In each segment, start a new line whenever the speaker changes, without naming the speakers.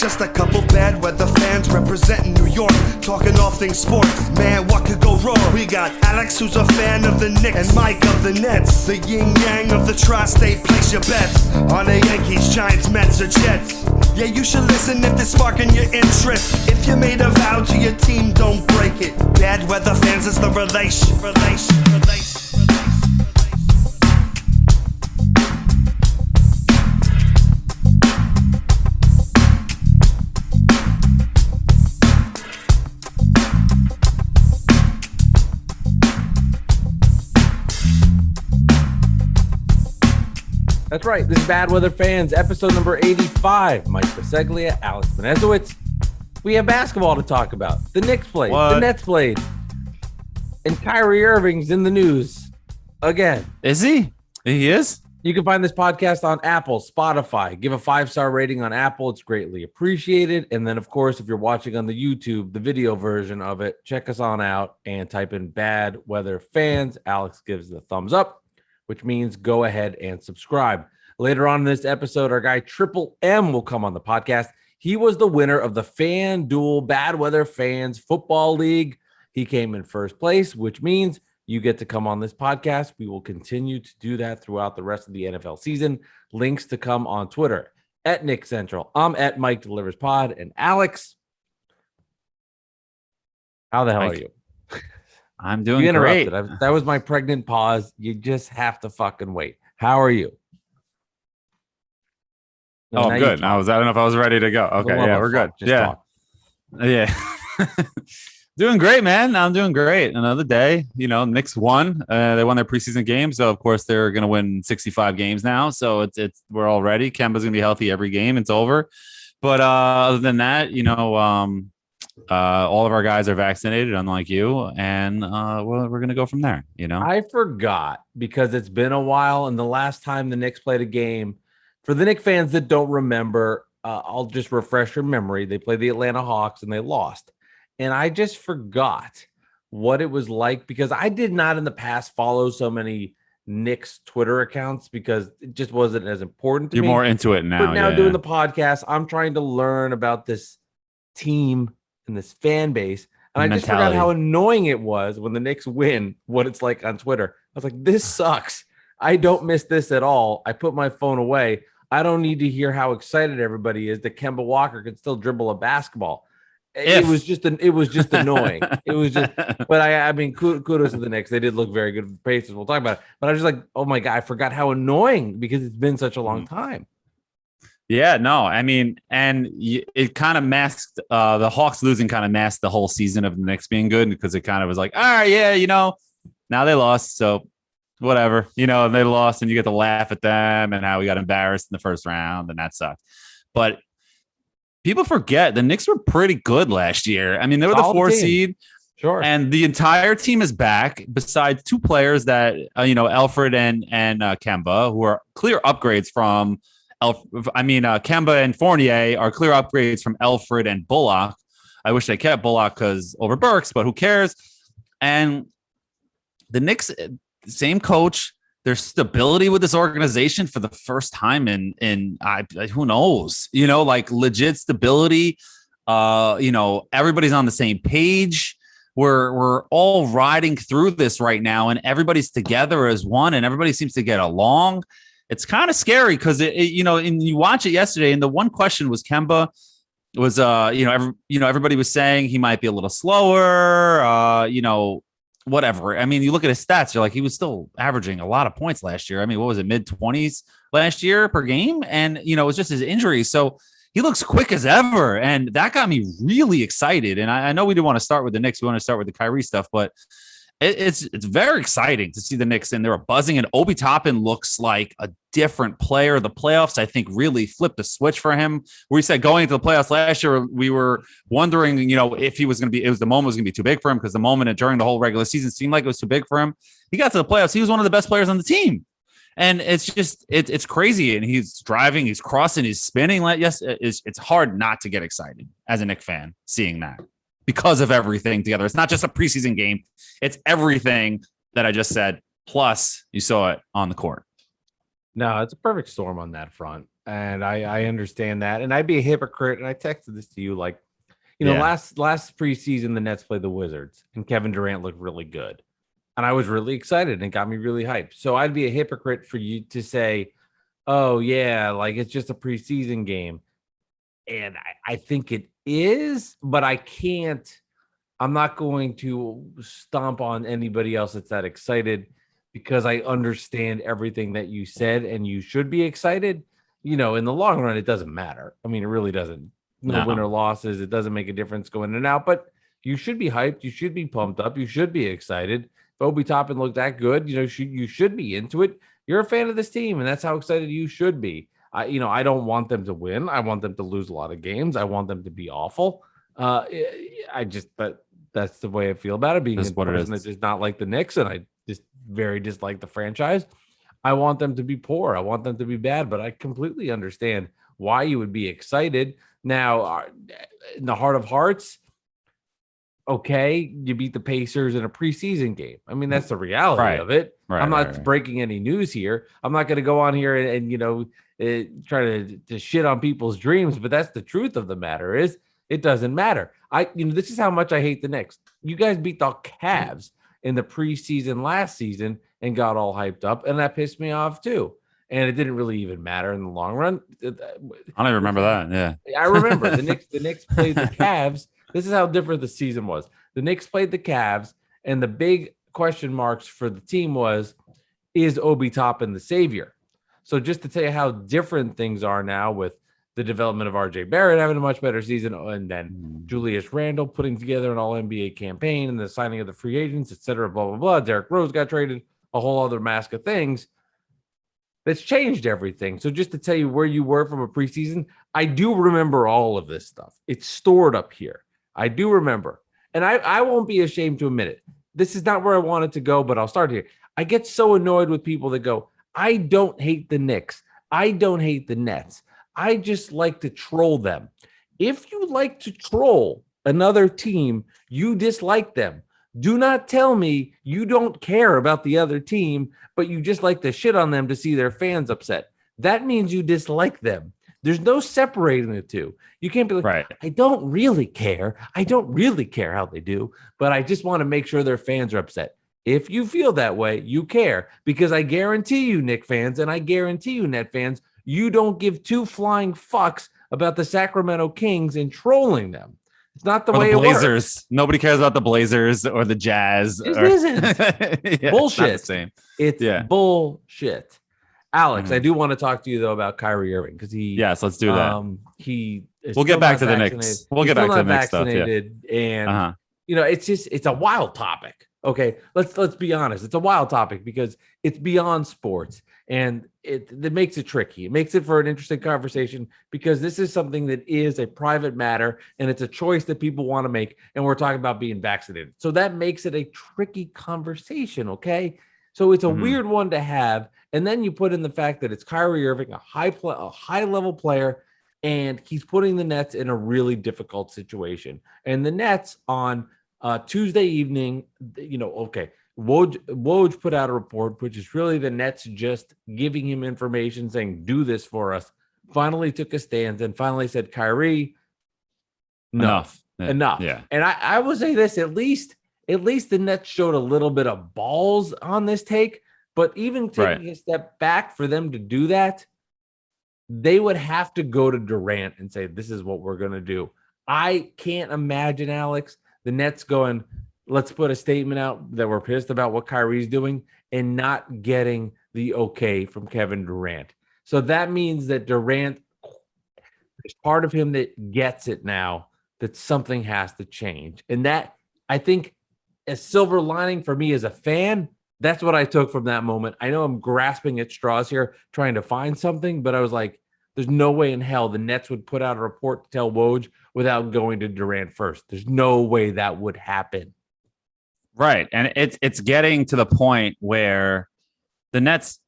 just a couple bad weather fans representing New York, talking all things sports. Man, what could go wrong? We got Alex, who's a fan of the Knicks, and Mike of the Nets. The yin-yang of the tri-state, place your bets on the Yankees, Giants, Mets, or Jets. Yeah, you should listen if they're sparking your interest. If you made a vow to your team, don't break it. Bad weather fans is the relation.
That's right. This is Bad Weather Fans, episode number 85. Mike Biseglia, Alex Benezowitz. We have basketball to talk about. The Knicks played.
What?
The Nets played. And Kyrie Irving's in the news again.
Is he? He is?
You can find this podcast on Apple, Spotify. Give a 5-star rating on Apple. It's greatly appreciated. And then, of course, if you're watching on the YouTube, the video version of it, check us on out and type in Bad Weather Fans. Alex gives the thumbs up, which means go ahead and subscribe. Later on in this episode, our guy Triple M will come on the podcast. He was the winner of the FanDuel Bad Weather Fans Football League. He came in first place, which means you get to come on this podcast. We will continue to do that throughout the rest of the NFL season. Links to come on Twitter at Nick Central. I'm at Mike Delivers Pod. And Alex, how the hell are you?
I'm doing great.
That was my pregnant pause. You just have to fucking wait. How are you?
No, I'm good. I don't know if I was ready to go. Okay, yeah, we're good. Yeah. Doing great, man. I'm doing great. Another day. Knicks won. They won their preseason game, so of course they're going to win 65 games now. So it's we're all ready. Kemba's going to be healthy every game. It's over. But other than that, all of our guys are vaccinated, unlike you, and we're going to go from there.
I forgot because it's been a while, and the last time the Knicks played a game, for the Knicks fans that don't remember, I'll just refresh your memory. They played the Atlanta Hawks and they lost, and I just forgot what it was like because I did not in the past follow so many Knicks Twitter accounts because it just wasn't as important to me.
You're more into it now.
But now doing the podcast, I'm trying to learn about this team and this fan base. And I just forgot how annoying it was when the Knicks win, what it's like on Twitter. I was like, this sucks. I don't miss this at all. I put my phone away. I don't need to hear how excited everybody is that Kemba Walker can still dribble a basketball. It was just annoying. It was just, but I mean, kudos to the Knicks. They did look very good for the Pacers. We'll talk about it. But I was just like, oh my God, I forgot how annoying because it's been such a long time.
Yeah, no, I mean, and it kind of masked the Hawks losing kind of masked the whole season of the Knicks being good because it kind of was like, all right, yeah, now they lost. So whatever, and they lost and you get to laugh at them and how we got embarrassed in the first round and that sucked. But people forget the Knicks were pretty good last year. I mean, they were the 4 seed.
Sure.
And the entire team is back besides 2 players that, Alfred and Kemba, who are clear upgrades from Kemba and Fournier are clear upgrades from Alfred and Bullock. I wish they kept Bullock because over Burks, but who cares? And the Knicks, same coach. There's stability with this organization for the first time in who knows, like legit stability. Everybody's on the same page. We're all riding through this right now, and everybody's together as one, and everybody seems to get along. It's kind of scary because and you watch it yesterday, and the one question was Kemba was everybody was saying he might be a little slower, whatever. I mean, you look at his stats, you're like, he was still averaging a lot of points last year. I mean, what was it, mid-20s last year per game? And, it was just his injury. So he looks quick as ever. And that got me really excited. And I know we didn't want to start with the Knicks. We want to start with the Kyrie stuff, but it's very exciting to see the Knicks, and they were buzzing. And Obi Toppin looks like a different player. The playoffs, I think, really flipped the switch for him. We said going into the playoffs last year, we were wondering, if he was going to be, the moment was going to be too big for him because the moment during the whole regular season seemed like it was too big for him. He got to the playoffs. He was one of the best players on the team. And it's just, it's crazy. And he's driving, he's crossing, he's spinning. It's hard not to get excited as a Knicks fan seeing that, because of everything together. It's not just a preseason game. It's everything that I just said. Plus, you saw it on the court.
No, it's a perfect storm on that front. And I understand that. And I'd be a hypocrite. And I texted this to you like,
Yeah.
last preseason, the Nets played the Wizards and Kevin Durant looked really good. And I was really excited and it got me really hyped. So I'd be a hypocrite for you to say, oh, yeah, like it's just a preseason game. And I think it is, but I'm not going to stomp on anybody else that's that excited because I understand everything that you said and you should be excited. In the long run, it doesn't matter. I mean, it really doesn't. No win or losses. It doesn't make a difference going in and out, but you should be hyped. You should be pumped up. You should be excited. If Obi Toppin looked that good, you should be into it. You're a fan of this team, and that's how excited you should be. I don't want them to win. I want them to lose a lot of games. I want them to be awful. That's the way I feel about it. Being a person that does not like the Knicks, and I just very dislike the franchise. I want them to be poor. I want them to be bad, but I completely understand why you would be excited. Now, in the heart of hearts, okay, you beat the Pacers in a preseason game. I mean, that's the reality of it. I'm not breaking any news here. I'm not going to go on here and try to shit on people's dreams, but that's the truth of the matter is it doesn't matter. This is how much I hate the Knicks. You guys beat the Cavs in the preseason last season and got all hyped up, and that pissed me off too. And it didn't really even matter in the long run.
I don't even remember that. Yeah,
I remember the Knicks played the Cavs. This is how different the season was. The Knicks played the Cavs, and the big question marks for the team is Obi Toppin the savior? So just to tell you how different things are now with the development of RJ Barrett having a much better season, and then Julius Randle putting together an all-NBA campaign and the signing of the free agents, et cetera, blah, blah, blah. Derrick Rose got traded, a whole other mask of things. That's changed everything. So just to tell you where you were from a preseason, I do remember all of this stuff. It's stored up here. I do remember. And I won't be ashamed to admit it. This is not where I wanted to go, but I'll start here. I get so annoyed with people that go, I don't hate the Knicks. I don't hate the Nets. I just like to troll them. If you like to troll another team, you dislike them. Do not tell me you don't care about the other team, but you just like to shit on them to see their fans upset. That means you dislike them. There's no separating the two. You can't be like, right. I don't really care. I don't really care how they do, but I just want to make sure their fans are upset. If you feel that way, you care, because I guarantee you, Knicks fans, and I guarantee you, Net fans, you don't give two flying fucks about the Sacramento Kings and trolling them. It's not the way it works.
Nobody cares about the Blazers or the Jazz.
It isn't. Yeah, bullshit.
It's not the same.
It's bullshit. Alex, I do want to talk to you though about Kyrie Irving because
yes, let's do that.
We'll
get back to the Knicks. We'll get back to the Knicks stuff. Yeah.
And it's a wild topic. Okay, let's be honest. It's a wild topic because it's beyond sports, and it makes it tricky. It makes it for an interesting conversation because this is something that is a private matter, and it's a choice that people want to make. And we're talking about being vaccinated, so that makes it a tricky conversation. Okay, so it's a weird one to have, and then you put in the fact that it's Kyrie Irving, a high level player, and he's putting the Nets in a really difficult situation. And the Nets on Tuesday evening, Woj put out a report, which is really the Nets just giving him information saying, do this for us. Finally took a stand and finally said, Kyrie, enough.
Yeah.
And I will say this, at least the Nets showed a little bit of balls on this take, but even taking a step back for them to do that, they would have to go to Durant and say, this is what we're going to do. I can't imagine, Alex, the Nets going, let's put a statement out that we're pissed about what Kyrie's doing and not getting the okay from Kevin Durant. So that means that Durant, there's part of him that gets it now that something has to change. And that, I think, a silver lining for me as a fan, that's what I took from that moment. I know I'm grasping at straws here, trying to find something, but I was like, there's no way in hell the Nets would put out a report to tell Woj without going to Durant first. There's no way that would happen.
Right. And it's getting to the point where the Nets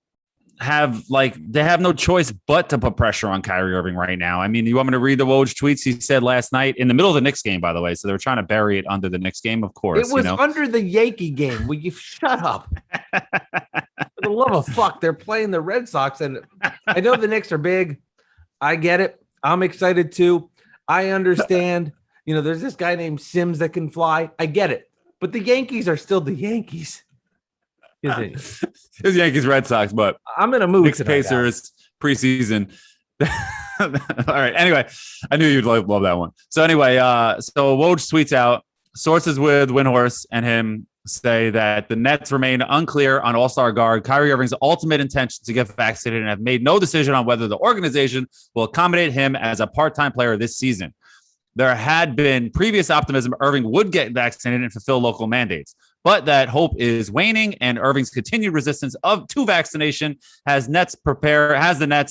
have no choice but to put pressure on Kyrie Irving right now. I mean, you want me to read the Woj tweets he said last night in the middle of the Knicks game, by the way. So they were trying to bury it under the Knicks game, of course.
It was under the Yankee game. Will you shut up? For the love of fuck, they're playing the Red Sox. And I know the Knicks are big. I get it. I'm excited too. I understand. There's this guy named Sims that can fly. I get it. But the Yankees are still the Yankees. Continue.
It was Yankees Red Sox, but
I'm in a mood.
Knicks Pacers preseason. All right. Anyway, I knew you'd love that one. So anyway, so Woj tweets out, sources with Windhorse and him say that the Nets remain unclear on All-Star guard Kyrie Irving's ultimate intention to get vaccinated and have made no decision on whether the organization will accommodate him as a part-time player this season. There had been previous optimism Irving would get vaccinated and fulfill local mandates, but that hope is waning, and Irving's continued resistance to vaccination has the Nets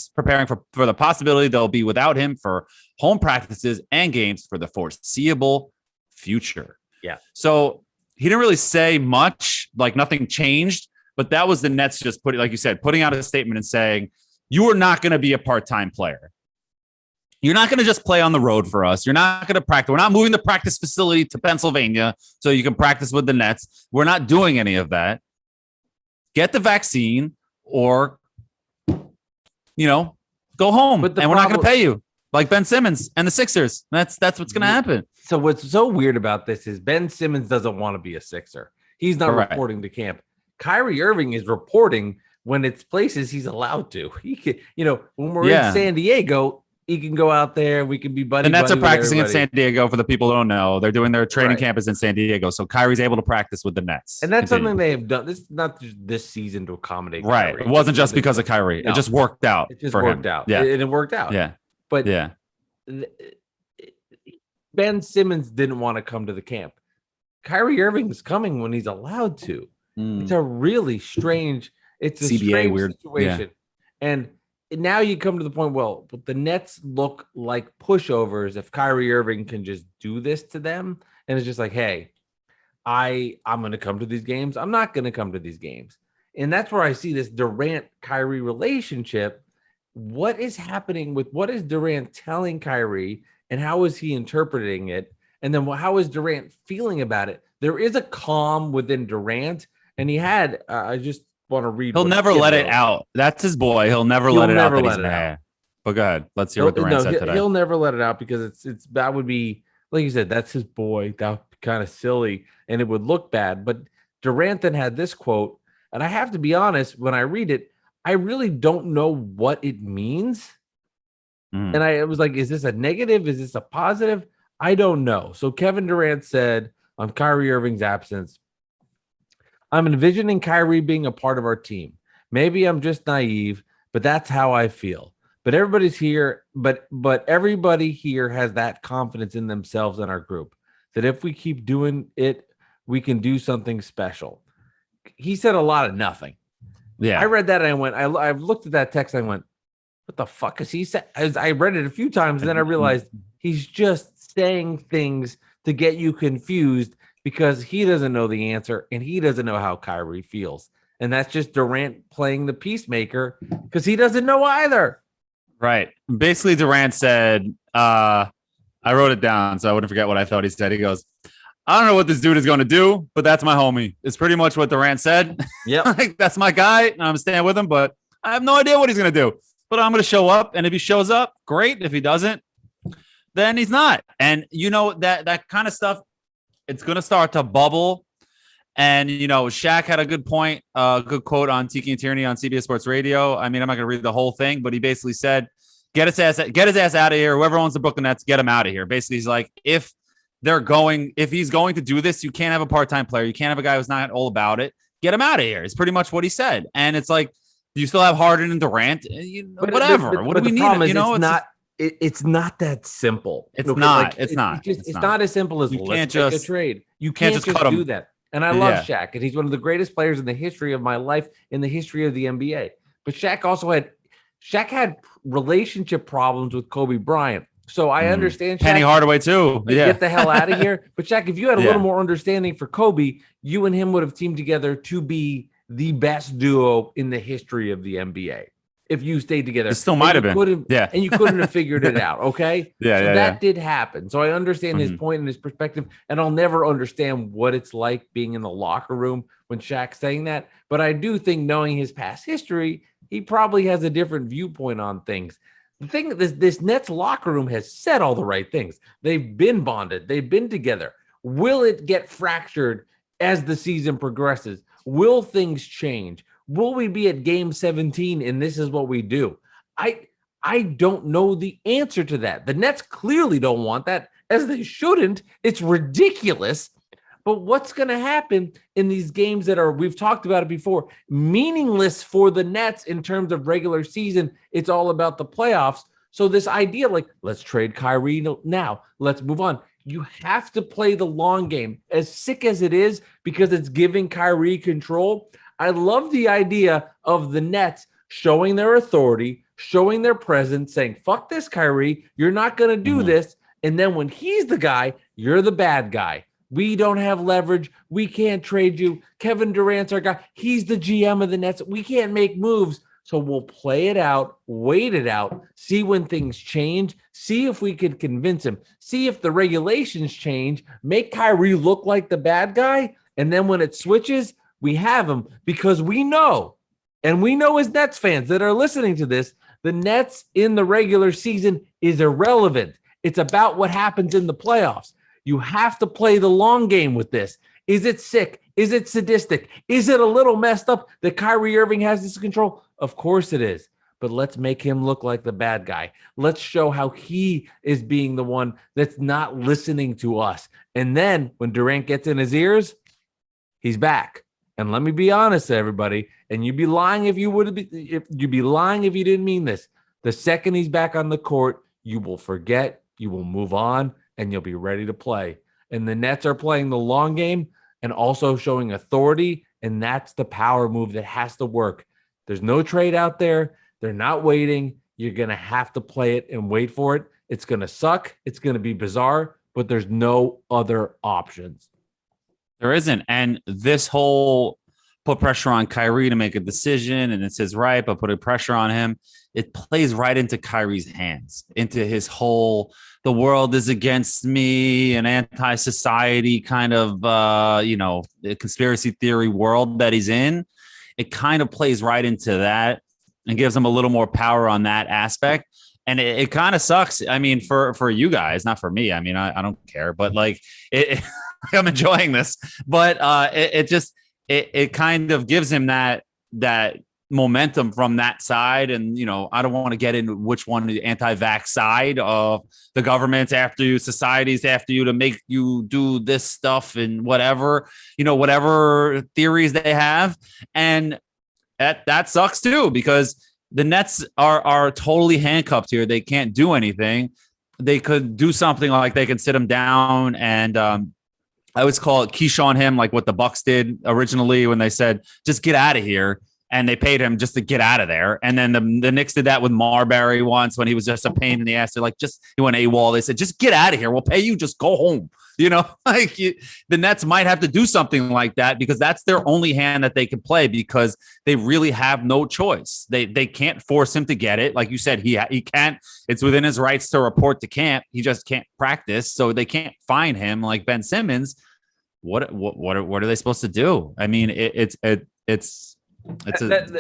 preparing for the possibility they'll be without him for home practices and games for the foreseeable future.
Yeah.
So he didn't really say much, like nothing changed, but that was the Nets just putting out a statement and saying, you are not going to be a part-time player. You're not going to just play on the road for us. You're not going to practice. We're not moving the practice facility to Pennsylvania so you can practice with the Nets. We're not doing any of that. Get the vaccine or, go home. And we're not going to pay you like Ben Simmons and the Sixers. That's what's going to happen.
So what's so weird about this is Ben Simmons doesn't want to be a Sixer. He's not reporting to camp. Kyrie Irving is reporting when it's places he's allowed to. He can, when we're in San Diego, he can go out there. We can be buddy.
The Nets are practicing in San Diego. For the people who don't know, they're doing their training campus in San Diego. So Kyrie's able to practice with the Nets,
and that's something they have done. This is not just this season to accommodate.
Right.
Kyrie.
It wasn't just because of Kyrie. No. It just worked out.
It just worked out.
Yeah,
and it worked out.
Yeah.
But Ben Simmons didn't want to come to the camp. Kyrie Irving is coming when he's allowed to. It's a really strange. It's a
CBA
strange
weird
situation, and now you come to the point, but the Nets look like pushovers if Kyrie Irving can just do this to them. And it's just like, hey, I'm going to come to these games. I'm not going to come to these games. And that's where I see this Durant-Kyrie relationship. What is happening what is Durant telling Kyrie, and how is he interpreting it? And then how is Durant feeling about it? There is a calm within Durant, and he had, I just want to read.
He'll never let it out. That's his boy. He'll never let it out. But go ahead. Let's hear what Durant said today.
He'll never let it out because it's that would be, like you said, that's his boy. That would be kind of silly and it would look bad. But Durant then had this quote, and I have to be honest, when I read it, I really don't know what it means. And I was like, is this a negative? Is this a positive? I don't know. So Kevin Durant said on Kyrie Irving's absence, I'm envisioning Kyrie being a part of our team. Maybe I'm just naive, but that's how I feel. But everybody's here, but everybody here has that confidence in themselves in our group that if we keep doing it, we can do something special. He said a lot of nothing.
Yeah.
I read that and I went, I looked at that text and I went, what the fuck is he saying? I read it a few times and then I realized he's just saying things to get you confused because he doesn't know the answer and he doesn't know how Kyrie feels. And that's just Durant playing the peacemaker because he doesn't know either.
Right. Basically, Durant said, I wrote it down so I wouldn't forget what I thought he said. He goes, I don't know what this dude is going to do, but that's my homie. It's pretty much what Durant said.
Yeah.
Like, that's my guy. And I'm staying with him, but I have no idea what he's going to do. But I'm going to show up. And if he shows up, great. If he doesn't, then he's not. And that kind of stuff, it's going to start to bubble. And, Shaq had a good point, good quote on Tiki and Tierney on CBS Sports Radio. I mean, I'm not going to read the whole thing, but he basically said, get his ass out of here. Whoever owns the Brooklyn Nets, get him out of here. Basically, he's like, if he's going to do this, you can't have a part-time player. You can't have a guy who's not all about it. Get him out of here. It's pretty much what he said. And it's like, you still have Harden and Durant, whatever. What do we need?
It's not that simple.
It's not. It's
not as simple as let's make a trade. You can't just do that. And I love Shaq, and he's one of the greatest players in the history of my life, in the history of the NBA. But Shaq had relationship problems with Kobe Bryant. So I understand Shaq.
Penny Hardaway too. Yeah.
Get the hell out of here. But Shaq, if you had a little more understanding for Kobe, you and him would have teamed together to be the best duo in the history of the NBA. If you stayed together,
it still might have been.
And you couldn't have figured it out. Okay. That did happen. So I understand his point and his perspective, and I'll never understand what it's like being in the locker room when Shaq's saying that. But I do think, knowing his past history, he probably has a different viewpoint on things. the thing, this Nets locker room has said all the right things. They've been bonded. They've been together. Will it get fractured as the season progresses? Will things change? Will we be at game 17 and this is what we do? I don't know the answer to that. The Nets clearly don't want that, as they shouldn't. It's ridiculous. But what's going to happen in these games that are, we've talked about it before, meaningless for the Nets in terms of regular season? It's all about the playoffs. So this idea, like, let's trade Kyrie now, let's move on. You have to play the long game, as sick as it is, because it's giving Kyrie control. I love the idea of the Nets showing their authority, showing their presence, saying, fuck this, Kyrie, you're not going to do this. And then when he's the guy, you're the bad guy. We don't have leverage. We can't trade you. Kevin Durant's our guy. He's the GM of the Nets. We can't make moves. So we'll play it out, wait it out, see when things change, see if we could convince him, see if the regulations change, make Kyrie look like the bad guy. And then when it switches, we have him, because we know, and we know as Nets fans that are listening to this, the Nets in the regular season is irrelevant. It's about what happens in the playoffs. You have to play the long game with this. Is it sick? Is it sadistic? Is it a little messed up that Kyrie Irving has this control? Of course it is. But let's make him look like the bad guy. Let's show how he is being the one that's not listening to us. And then when Durant gets in his ears, he's back. And let me be honest, everybody, and you'd be lying if you didn't mean this. The second he's back on the court, you will forget, you will move on, and you'll be ready to play. And the Nets are playing the long game and also showing authority, and that's the power move that has to work. There's no trade out there. They're not waiting. You're going to have to play it and wait for it. It's going to suck. It's going to be bizarre, but there's no other options.
There isn't. And this whole put pressure on Kyrie to make a decision, and it's his right, but putting pressure on him, it plays right into Kyrie's hands, into his whole, the world is against me, an anti-society kind of, conspiracy theory world that he's in. It kind of plays right into that and gives him a little more power on that aspect. And it kind of sucks. I mean, for you guys, not for me. I mean, I don't care, but like I'm enjoying this, but it kind of gives him that momentum from that side. And, I don't want to get into which one, the anti-vax side of the government's after you, society's after you to make you do this stuff and whatever theories they have. And that sucks too, because the Nets are totally handcuffed here. They can't do anything. They could do something like they can sit him down and, I always call it Keyshawn him, like what the Bucks did originally when they said, just get out of here. And they paid him just to get out of there. And then the Knicks did that with Marbury once when he was just a pain in the ass. They're like, he went AWOL. They said, just get out of here. We'll pay you. Just go home. The Nets might have to do something like that, because that's their only hand that they can play, because they really have no choice. They can't force him to get it. Like you said, he can't. It's within his rights to report to camp. He just can't practice. So they can't fine him like Ben Simmons. What are they supposed to do? I mean, it's a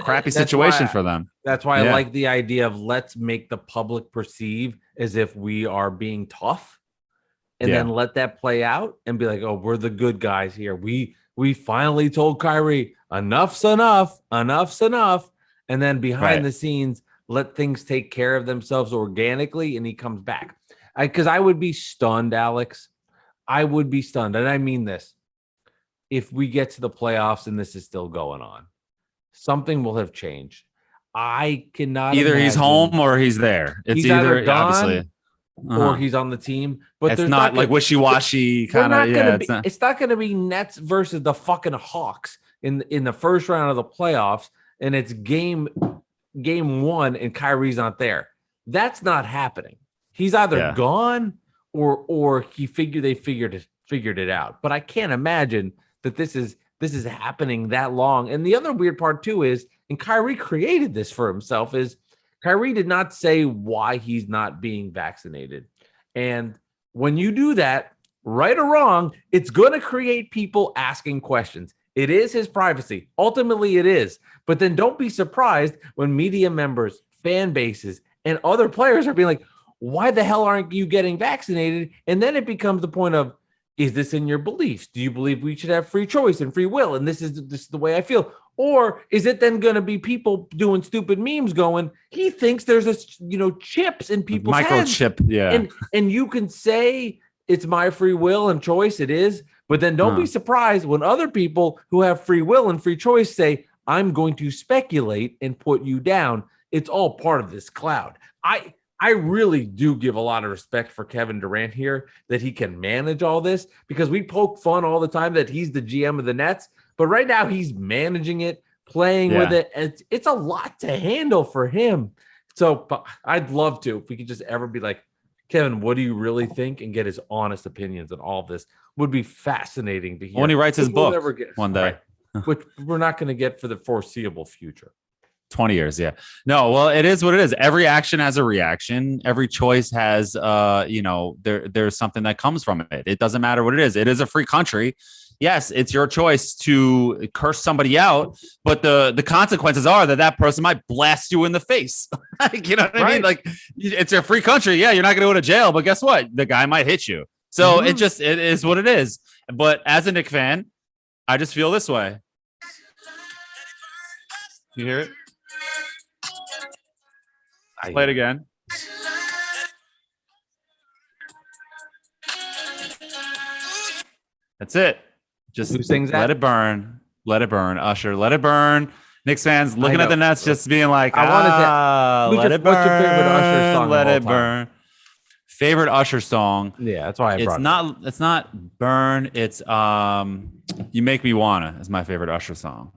crappy situation for them.
That's why I like the idea of let's make the public perceive as if we are being tough, and then let that play out and be like, oh, we're the good guys here. We finally told Kyrie enough's enough. And then behind the scenes, let things take care of themselves organically, and he comes back. Because I would be stunned, Alex. I would be stunned. And I mean this. If we get to the playoffs and this is still going on, something will have changed. I cannot
either he's home or he's there. It's either gone, obviously,
or he's on the team. But
it's not like wishy-washy kind of. Yeah,
it's not going to be Nets versus the fucking Hawks in the first round of the playoffs, and it's game one, and Kyrie's not there. That's not happening. He's either gone or they figured it out. But I can't imagine that this is happening that long. And the other weird part too is, and Kyrie created this for himself, is Kyrie did not say why he's not being vaccinated. And when you do that, right or wrong, it's going to create people asking questions. It is his privacy. Ultimately, it is. But then don't be surprised when media members, fan bases, And other players are being like, why the hell aren't you getting vaccinated? And then it becomes the point of, is this in your beliefs? Do you believe we should have free choice and free will? And this is the way I feel. Or is it then going to be people doing stupid memes going, he thinks there's chips in people's heads.
Microchip, yeah.
And you can say it's my free will and choice, it is, but then don't be surprised when other people who have free will and free choice say, I'm going to speculate and put you down. It's all part of this cloud. I really do give a lot of respect for Kevin Durant here, that he can manage all this, because we poke fun all the time that he's the GM of the Nets, but right now he's managing it, playing with it. And it's a lot to handle for him. So I'd love to, if we could just ever be like, Kevin, what do you really think? And get his honest opinions on all of this. Would be fascinating to hear.
When he writes his book one day.
Right, which we're not going to get for the foreseeable future.
20 years, yeah. No, well, it is what it is. Every action has a reaction. Every choice has, there's something that comes from it. It doesn't matter what it is. It is a free country. Yes, it's your choice to curse somebody out, but the consequences are that person might blast you in the face. You know what I mean? Like, it's a free country. Yeah, you're not going to go to jail, but guess what? The guy might hit you. So it is what it is. But as a Knicks fan, I just feel this way. You hear it? Play it again. That's it. Just
who sings that?
Let it burn. Let it burn. Usher, let it burn. Knicks fans looking at the Nets, just being like, let it burn. What's your favorite Usher song? Let it burn. Favorite Usher song?
Yeah, that's why I brought it.
It's not burn. It's You Make Me Wanna is my favorite Usher song.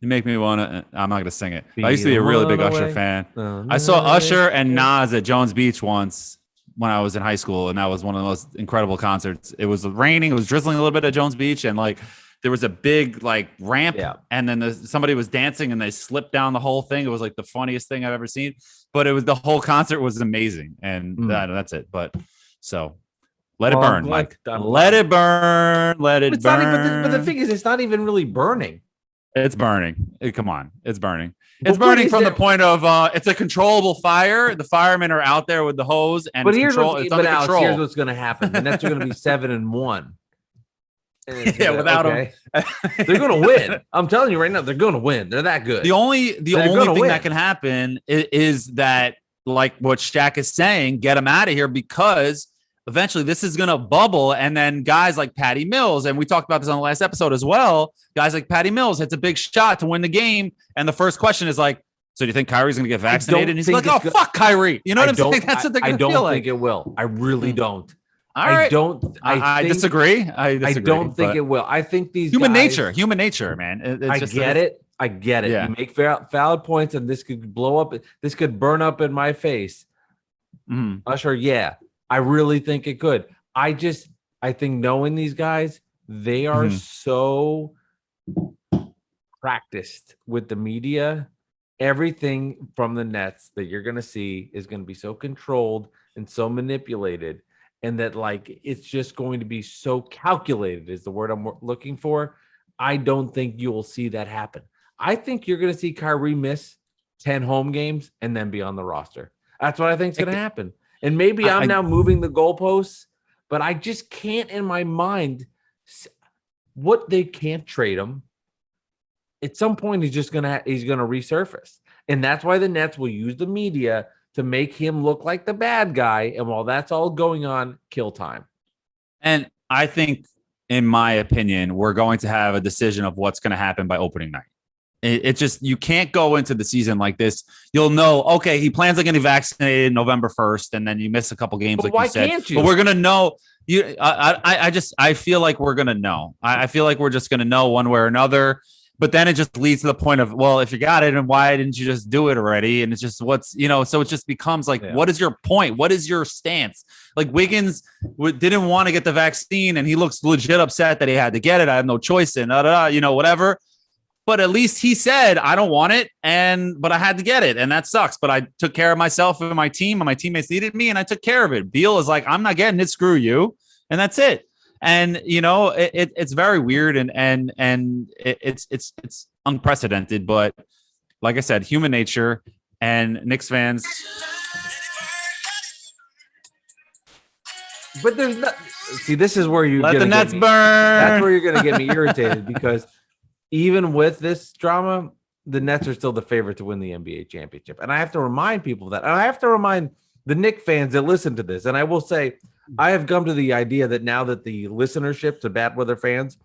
You Make Me Wanna. I'm not gonna sing it. I used to be a really big Usher fan. I saw Usher and Nas at Jones Beach once when I was in high school, and that was one of the most incredible concerts. It was raining, it was drizzling a little bit at Jones Beach, and like there was a big like ramp, and then somebody was dancing and they slipped down the whole thing. It was like the funniest thing I've ever seen. But it was, the whole concert was amazing, and that's it. But so. Let it burn, Mike. Let it burn. Let it burn.
But the thing is, it's not even really burning.
It's burning. Come on. It's burning. It's burning from the point of it's a controllable fire. The firemen are out there with the hose, and
here's what's going to happen. The Nets are going to be 7-1.
Yeah, without them,
they're going to win. I'm telling you right now, they're going to win. They're that good.
The only thing that can happen is that, like what Shaq is saying, get them out of here, because eventually this is going to bubble. And then guys like Patty Mills, and we talked about this on the last episode as well, guys like Patty Mills hits a big shot to win the game. And the first question is like, so do you think Kyrie's going to get vaccinated? And he's like, oh, fuck Kyrie. You know what I'm saying? That's what they're going to feel like.
I don't think it will. I really don't.
All right. I disagree. I
don't think it will. I think these
human nature, man.
I get it. Yeah. You make valid points, and this could blow up. This could burn up in my face. Usher, yeah. I really think it could. I think knowing these guys, they are so practiced with the media. Everything from the Nets that you're going to see is going to be so controlled and so manipulated, and that like it's just going to be so calculated is the word I'm looking for. I don't think you will see that happen. I think you're going to see Kyrie miss 10 home games and then be on the roster. That's what I think is going to happen. And maybe I'm now moving the goalposts, but I just can't in my mind what they can't trade him. At some point, he's gonna resurface. And that's why the Nets will use the media to make him look like the bad guy. And while that's all going on, kill time.
And I think, in my opinion, we're going to have a decision of what's going to happen by opening night. It's just, you can't go into the season like this. You'll know, okay, he plans on getting vaccinated November 1st, and then you miss a couple games,
but
like you said.
Can't you?
But we're gonna know. I feel like we're gonna know. I feel like we're just gonna know one way or another. But then it just leads to the point of, well, if you got it, and why didn't you just do it already? And it's just so it just becomes like, what is your point? What is your stance? Like Wiggins didn't want to get the vaccine, and he looks legit upset that he had to get it. I have no choice in whatever. But at least he said, I don't want it, but I had to get it, and that sucks. But I took care of myself and my team, and my teammates needed me, and I took care of it. Beal is like, I'm not getting it, screw you, and that's it. And it's very weird, and it's unprecedented. But like I said, human nature, and Knicks fans,
But there's not. See, this is where you
Let the Nets burn.
That's where you're going to get me irritated because even with this drama, the Nets are still the favorite to win the NBA championship. And I have to remind people of that. And I have to remind the Knicks fans that listen to this. And I will say, I have come to the idea that now that the listenership to Bad Weather fans,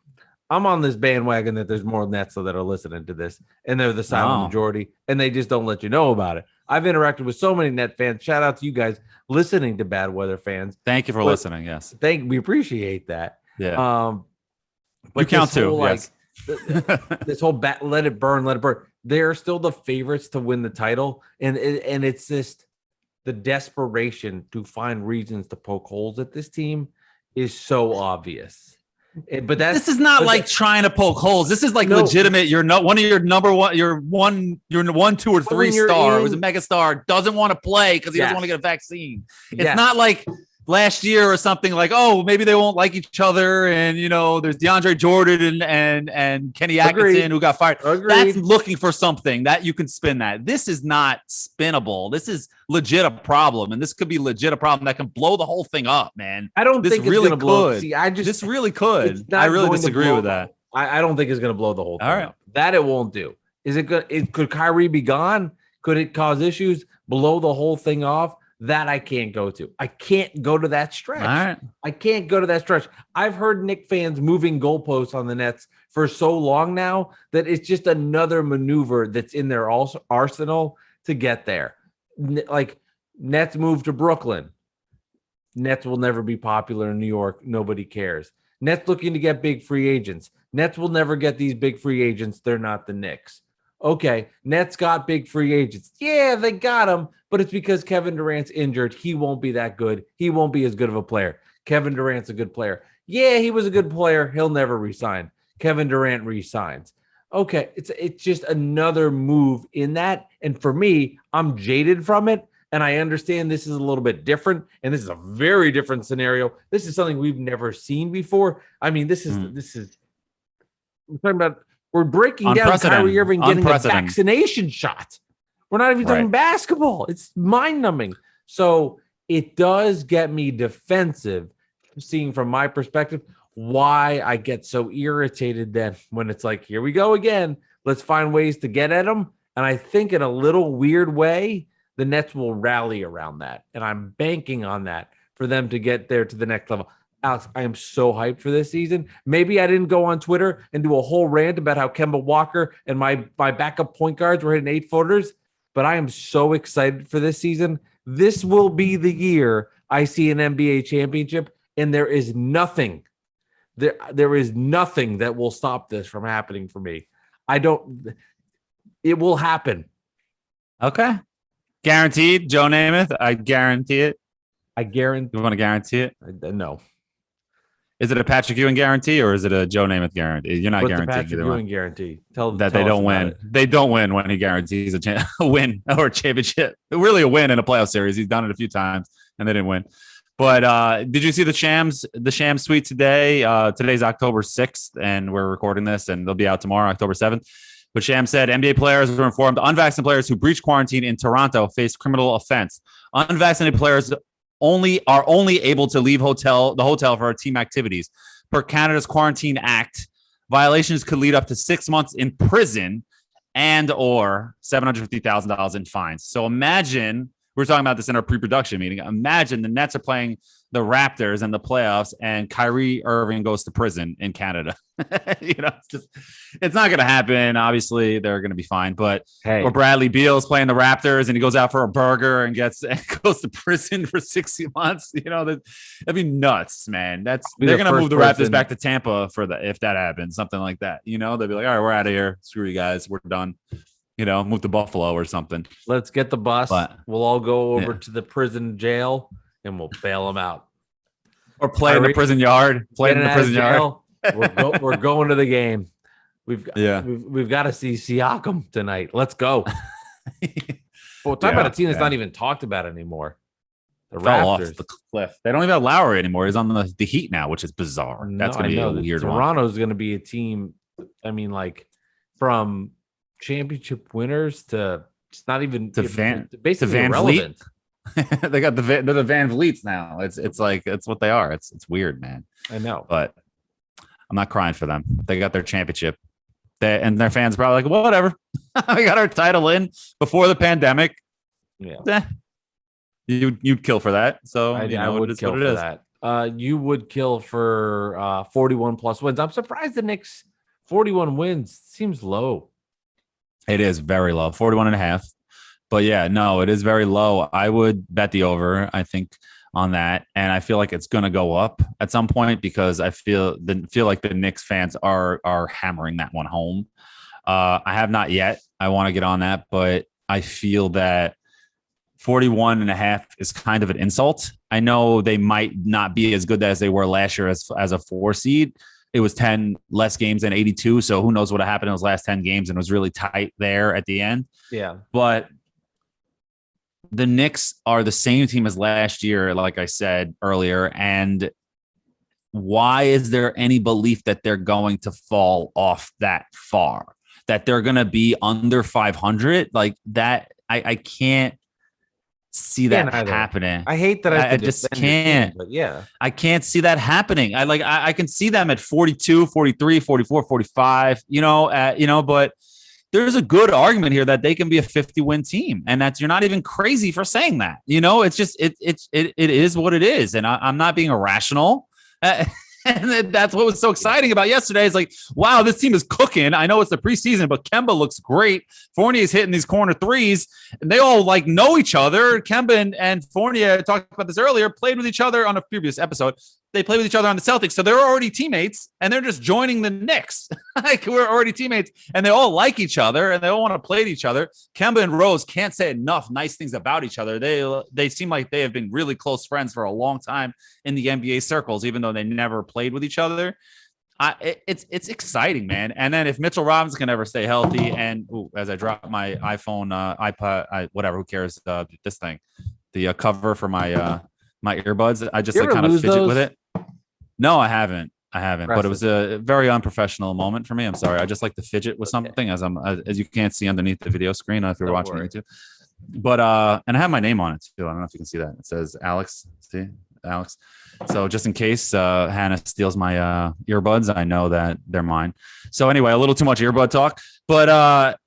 I'm on this bandwagon that there's more Nets that are listening to this, and they're the silent majority, and they just don't let you know about it. I've interacted with so many Net fans. Shout out to you guys listening to Bad Weather fans.
Thank you for listening. Yes,
we appreciate that.
Yeah.
But
you count too.
Yes. This whole let it burn, let it burn. They're still the favorites to win the title, and it's just the desperation to find reasons to poke holes at this team is so obvious. But this
is not like trying to poke holes. This is like legitimate. You're not one of your number one. You're one, 2 or 3 star who's a mega star doesn't want to play because he doesn't want to get a vaccine. It's not like last year or something like, oh, maybe they won't like each other. And, there's DeAndre Jordan and Kenny Atkinson who got fired. That's looking for something that you can spin that. This is not spinnable. This is legit a problem. And this could be legit a problem that can blow the whole thing up, man.
I don't think
really
it's going to blow. See,
this really could. I really disagree with that.
I don't think it's going to blow the whole thing up. That it won't do. Is it good? Could Kyrie be gone? Could it cause issues? Blow the whole thing off? That I can't go to. I can't go to that stretch. I can't go to that stretch. I've heard Knicks fans moving goalposts on the Nets for so long now that it's just another maneuver that's in their arsenal to get there. Like Nets move to Brooklyn. Nets will never be popular in New York. Nobody cares. Nets looking to get big free agents. Nets will never get these big free agents. They're not the Knicks. Okay, Nets got big free agents. Yeah, they got them, but it's because Kevin Durant's injured. He won't be that good. He won't be as good of a player. Kevin Durant's a good player. Yeah, he was a good player. He'll never resign. Kevin Durant resigns. Okay, it's just another move in that. And for me, I'm jaded from it, and I understand this is a little bit different, and this is a very different scenario. This is something we've never seen before. I mean, this is we're talking about. We're breaking down Kyrie Irving getting a vaccination shot. We're not even talking basketball. It's mind-numbing. So it does get me defensive, seeing from my perspective why I get so irritated then when it's like, here we go again. Let's find ways to get at them. And I think in a little weird way, the Nets will rally around that. And I'm banking on that for them to get there to the next level. Alex, I am so hyped for this season. Maybe I didn't go on Twitter and do a whole rant about how Kemba Walker and my backup point guards were hitting 8-footers, but I am so excited for this season. This will be the year I see an NBA championship, and there is nothing that will stop this from happening for me. It will happen.
Okay. Guaranteed, Joe Namath. I guarantee it. You want to guarantee it?
No.
Is it a Patrick Ewing guarantee or is it a Joe Namath guarantee? You're not guaranteed.
Patrick Ewing guarantee. Tell
they don't win. They don't win when he guarantees a win or a championship. Really a win in a playoff series. He's done it a few times and they didn't win. But did you see the Shams tweet today? Today's October 6th and we're recording this and they'll be out tomorrow, October 7th. But Shams said NBA players were informed unvaccinated players who breached quarantine in Toronto face criminal offense. Unvaccinated players are only able to leave the hotel for team activities. Per Canada's Quarantine Act, violations could lead up to 6 months in prison and or $750,000 in fines. So imagine, we were talking about this in our pre-production meeting. Imagine the Nets are playing the Raptors in the playoffs and Kyrie Irving goes to prison in Canada. It's not going to happen. Obviously, they're going to be fine. But or Bradley Beal's playing the Raptors and he goes out for a burger and goes to prison for 60 months. That'd be nuts, man. They're going to move the Raptors back to Tampa if that happens, something like that. They'll be like, all right, we're out of here. Screw you guys. We're done. Move to Buffalo or something.
Let's get the bus. We'll all go over to the prison jail and we'll bail them out.
Or play in the prison yard.
We're going to the game. We've got to see Siakam tonight. Let's go. Well, talk about a team that's not even talked about anymore. The
fell off
Raptors.
the cliff. They don't even have Lowry anymore. He's on the Heat now, which is bizarre. That's going to be a weird one.
Toronto's going to be a team. I mean, like from championship winners to it's not even
to Van
basically irrelevant.
They got they're the Van Vliets now. It's like it's what they are. It's weird, man.
I know,
but I'm not crying for them. They got their championship. And their fans probably like, whatever. We got our title in before the pandemic.
Yeah,
you'd kill for that. So
I would kill for that. You would kill for 41 plus wins. I'm surprised the Knicks 41 wins seems low.
It is very low, 41.5. But yeah, no, it is very low. I would bet the over, I think, on that. And I feel like it's going to go up at some point because I feel like the Knicks fans are hammering that one home. I have not yet. I want to get on that, but I feel that 41.5 is kind of an insult. I know they might not be as good as they were last year as a 4 seed. It was 10 less games than 82. So who knows what happened in those last 10 games, and it was really tight there at the end.
Yeah.
But the Knicks are the same team as last year, like I said earlier. And why is there any belief that they're going to fall off that far, that they're going to be under 500? Like that, I can't see that happening.
I hate that.
I just can't.
But yeah,
I can't see that happening. I can see them at 42, 43, 44, 45, but there's a good argument here that they can be a 50-win team, and that's, you're not even crazy for saying that. It's just it is what it is, and I'm not being irrational. And that's what was so exciting about yesterday. It's like, wow, this team is cooking. I know it's the preseason, but Kemba looks great. Fournier's hitting these corner threes, and they all like know each other. Kemba and Fournier, talked about this earlier, played with each other on a previous episode. They play with each other on the Celtics, so they're already teammates, and they're just joining the Knicks. Like, we're already teammates, and they all like each other, and they all want to play to each other. Kemba and Rose can't say enough nice things about each other. They seem like they have been really close friends for a long time in the NBA circles, even though they never played with each other. It's exciting, man. And then if Mitchell Robinson can ever stay healthy, and as I drop my iPhone, iPod, whatever, who cares? This thing, the cover for my earbuds, I just kind of fidget with it. No, I haven't.
Impressive.
But it was a very unprofessional moment for me. I'm sorry. I just like to fidget with something as you can't see underneath the video screen if you're watching YouTube. But and I have my name on it too. I don't know if you can see that. It says Alex. See, Alex. So just in case Hannah steals my earbuds, I know that they're mine. So anyway, a little too much earbud talk. But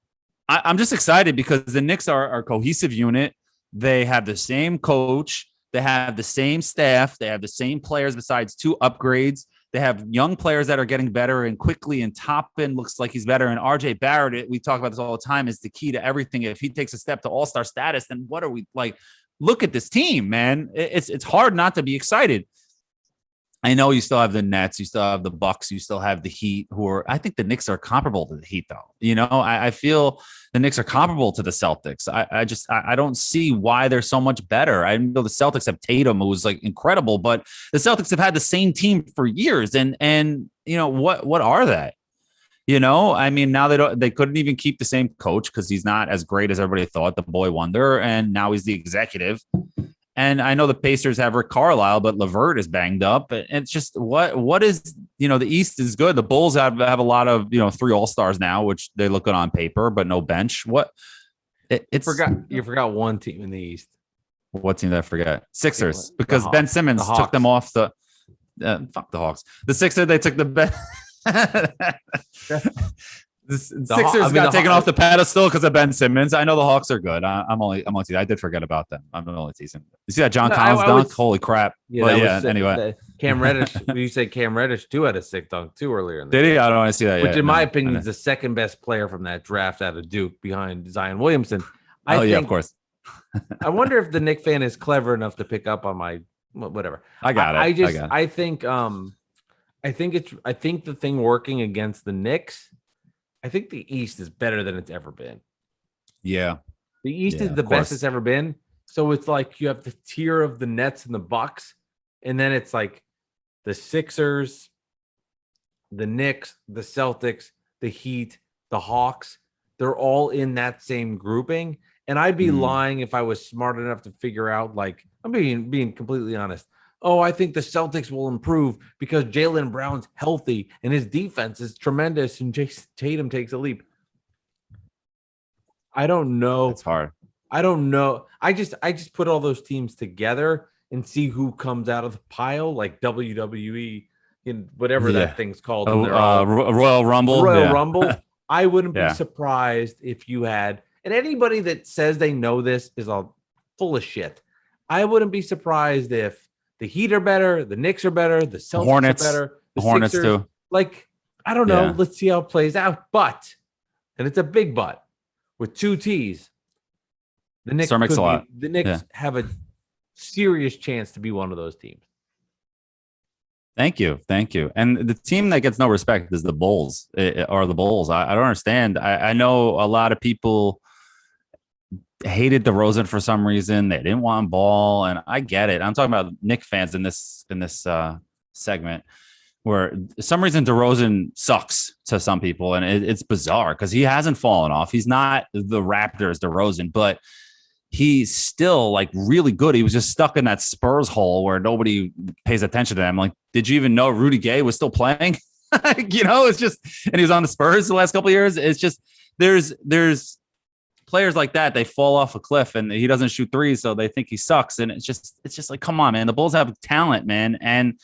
I'm just excited because the Knicks are a cohesive unit. They have the same coach. They have the same staff. They have the same players besides 2 upgrades. They have young players that are getting better, and quickly, and Toppin looks like he's better. And RJ Barrett, we talk about this all the time, is the key to everything. If he takes a step to all-star status, then what are we like? Look at this team, man. It's hard not to be excited. I know you still have the Nets, you still have the Bucks, you still have the Heat, I think the Knicks are comparable to the Heat, though. I feel the Knicks are comparable to the Celtics. I don't see why they're so much better. I know the Celtics have Tatum, who's like incredible, but the Celtics have had the same team for years. And what are they? I mean, now they couldn't even keep the same coach because he's not as great as everybody thought, the boy wonder, and now he's the executive. And I know the Pacers have Rick Carlisle, but LeVert is banged up. And it's just what is, the East is good. The Bulls have a lot of, 3 All-Stars now, which they look good on paper, but no bench. You forgot one team in the East. What team did I forget? Sixers, because Ben Simmons took them off the fuck the Hawks. The Sixers, they took the best. The Sixers got taken off the pedestal because of Ben Simmons. I know the Hawks are good. I'm only teasing. I did forget about them. I'm only teasing. You see that John Collins dunk? Holy crap! Yeah, anyway.
Cam Reddish. You said Cam Reddish too had a sick dunk too earlier.
Did he? I don't want to see that.
Which, in my opinion, is the second best player from that draft out of Duke, behind Zion Williamson.
Yeah, of course.
I wonder if the Knick fan is clever enough to pick up on my whatever.
I got it.
I think the thing working against the Knicks. I think the East is better than it's ever been.
Yeah.
The East is the best it's ever been. So it's like you have the tier of the Nets and the Bucks, and then it's like the Sixers, the Knicks, the Celtics, the Heat, the Hawks. They're all in that same grouping. And I'd be lying if I was smart enough to figure out, like, I'm being completely honest. Oh, I think the Celtics will improve because Jaylen Brown's healthy and his defense is tremendous and Jason Tatum takes a leap. I don't know.
It's hard.
I don't know. I just put all those teams together and see who comes out of the pile, like WWE in whatever that thing's called.
Royal Rumble.
Royal Rumble. I wouldn't be
Yeah.
surprised if you had, and anybody that says they know this is all full of shit. I wouldn't be surprised if the Heat are better, the Knicks are better, the Celtics
Hornets.
are better, the
Hornets
Sixers,
too.
Like, I don't know.
Yeah.
Let's see how it plays out. But, and it's a big but with 2 T's. The Knicks
Sir Mix-a-Lot.
The Knicks have a serious chance to be one of those teams.
Thank you. And the team that gets no respect is the Bulls. I don't understand. I know a lot of people hated DeRozan for some reason. They didn't want Ball, and I get it. I'm talking about Knicks fans in this segment, where for some reason DeRozan sucks to some people, and it's bizarre because he hasn't fallen off. He's not the Raptors DeRozan, but he's still like really good. He was just stuck in that Spurs hole where nobody pays attention to him. Like, did you even know Rudy Gay was still playing? It's just, and he was on the Spurs the last couple of years. It's just, there's players like that. They fall off a cliff and he doesn't shoot threes. So they think he sucks. And it's just like, come on, man. The Bulls have talent, man. And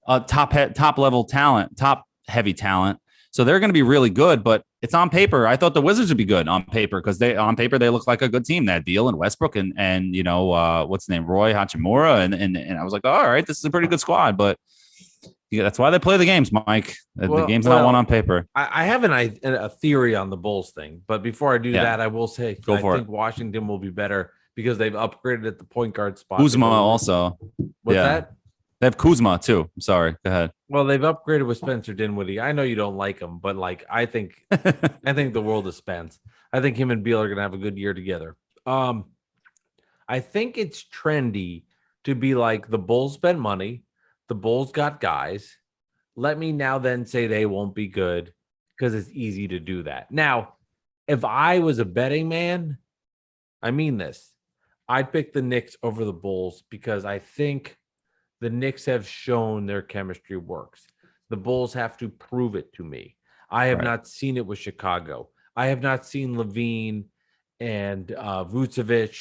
top level talent, top heavy talent. So they're going to be really good, but it's on paper. I thought the Wizards would be good on paper because they look like a good team. That deal and Westbrook and what's his name, Roy Hachimura, and I was like, oh, all right, this is a pretty good squad. But yeah, that's why they play the games, Mike. The game's not won on paper.
I have a theory on the Bulls thing, but before I do that, I will say I think Washington will be better because they've upgraded at the point guard spot.
Kuzma also.
What's that?
They have Kuzma too. I'm sorry. Go ahead.
Well, they've upgraded with Spencer Dinwiddie. I know you don't like him, but like I think the world of Spence. I think him and Beal are gonna have a good year together. I think it's trendy to be like the Bulls spent money, the Bulls got guys. Let me now then say they won't be good because it's easy to do that. Now, if I was a betting man, I mean this, I'd pick the Knicks over the Bulls because I think the Knicks have shown their chemistry works. The Bulls have to prove it to me. I have not seen it with Chicago. I have not seen Levine and Vucevic.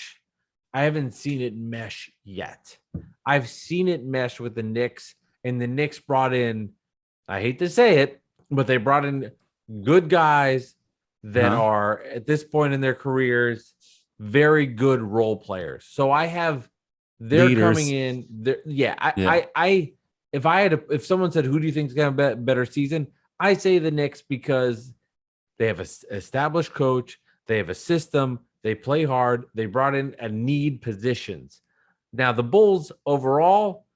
I haven't seen it mesh yet. I've seen it mesh with the Knicks, and the Knicks brought in, I hate to say it, but they brought in good guys that are, at this point in their careers, very good role players. So I have... They're leaders. Coming in. If someone said, who do you think is going to have a better season? I say the Knicks because they have an established coach. They have a system. They play hard. They brought in a need positions. Now, the Bulls overall,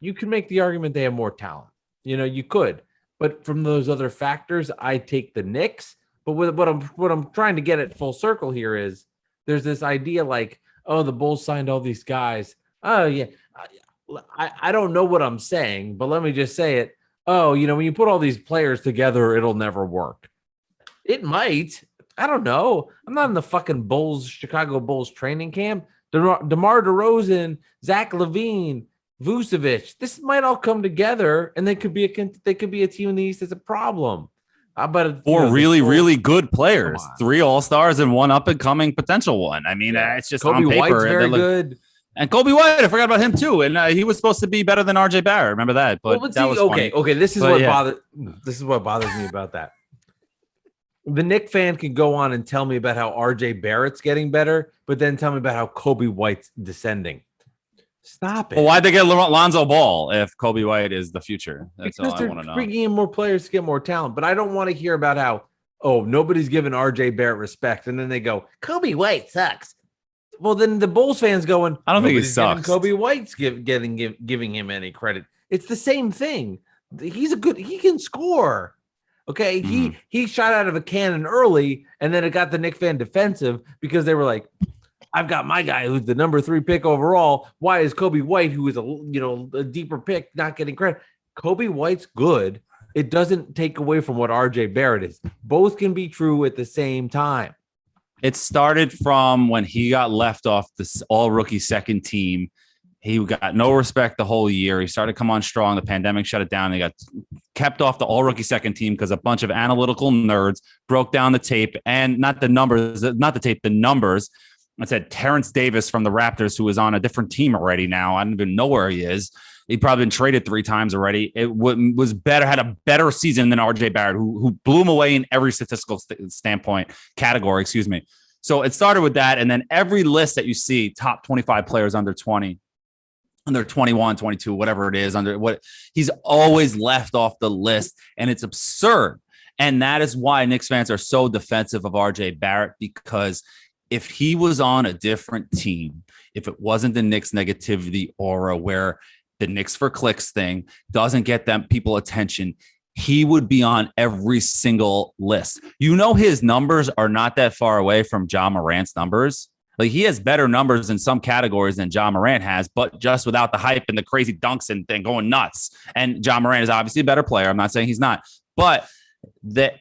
you can make the argument they have more talent. You could. But from those other factors, I take the Knicks. But what I'm trying to get at full circle here is there's this idea like, oh, the Bulls signed all these guys. Oh, yeah. I don't know what I'm saying, but let me just say it. Oh, when you put all these players together, it'll never work. It might. I don't know. I'm not in the fucking Chicago Bulls training camp. DeMar DeRozan, Zach LaVine, Vucevic. This might all come together, and they could be a team in the East that's a problem. But
four really good players, 3 all-stars and 1 up-and-coming potential one. I mean, it's just
Kobe
on paper.
White's very good.
And Kobe White, I forgot about him too. And he was supposed to be better than RJ Barrett. Remember that? But that was
okay. This is what bothers me about that. The Knicks fan can go on and tell me about how RJ Barrett's getting better, but then tell me about how Kobe White's descending. Stop it.
Well, why'd they get Lonzo Ball if Kobe White is the future? That's all I want to know.
Bringing in more players to get more talent, but I don't want to hear about how, nobody's giving RJ Barrett respect, and then they go, Kobe White sucks. Well, then the Bulls fans going,
I don't think he sucks.
Kobe White's giving him any credit. It's the same thing. He can score. Okay, he shot out of a cannon early, and then it got the Knicks fan defensive because they were like, I've got my guy who's the number 3 pick overall. Why is Kobe White, who is a deeper pick, not getting credit? Kobe White's good. It doesn't take away from what RJ Barrett is. Both can be true at the same time.
It started from when he got left off this all-rookie second team. He got no respect the whole year. He started to come on strong. The pandemic shut it down. He got kept off the all-rookie second team because a bunch of analytical nerds broke down the tape and the numbers I said Terrence Davis from the Raptors, who is on a different team already now. I don't even know where he is. He'd probably been traded 3 times already. It was better, had a better season than RJ Barrett, who blew him away in every statistical standpoint category, excuse me. So it started with that. And then every list that you see, top 25 players under 20, under 21, 22, whatever it is, he's always left off the list. And it's absurd. And that is why Knicks fans are so defensive of RJ Barrett, because if he was on a different team, if it wasn't the Knicks negativity aura where the Knicks for clicks thing doesn't get them people attention, he would be on every single list. You know, his numbers are not that far away from Ja Morant's numbers. Like, he has better numbers in some categories than Ja Morant has, but just without the hype and the crazy dunks and going nuts. And Ja Morant is obviously a better player. I'm not saying he's not, but the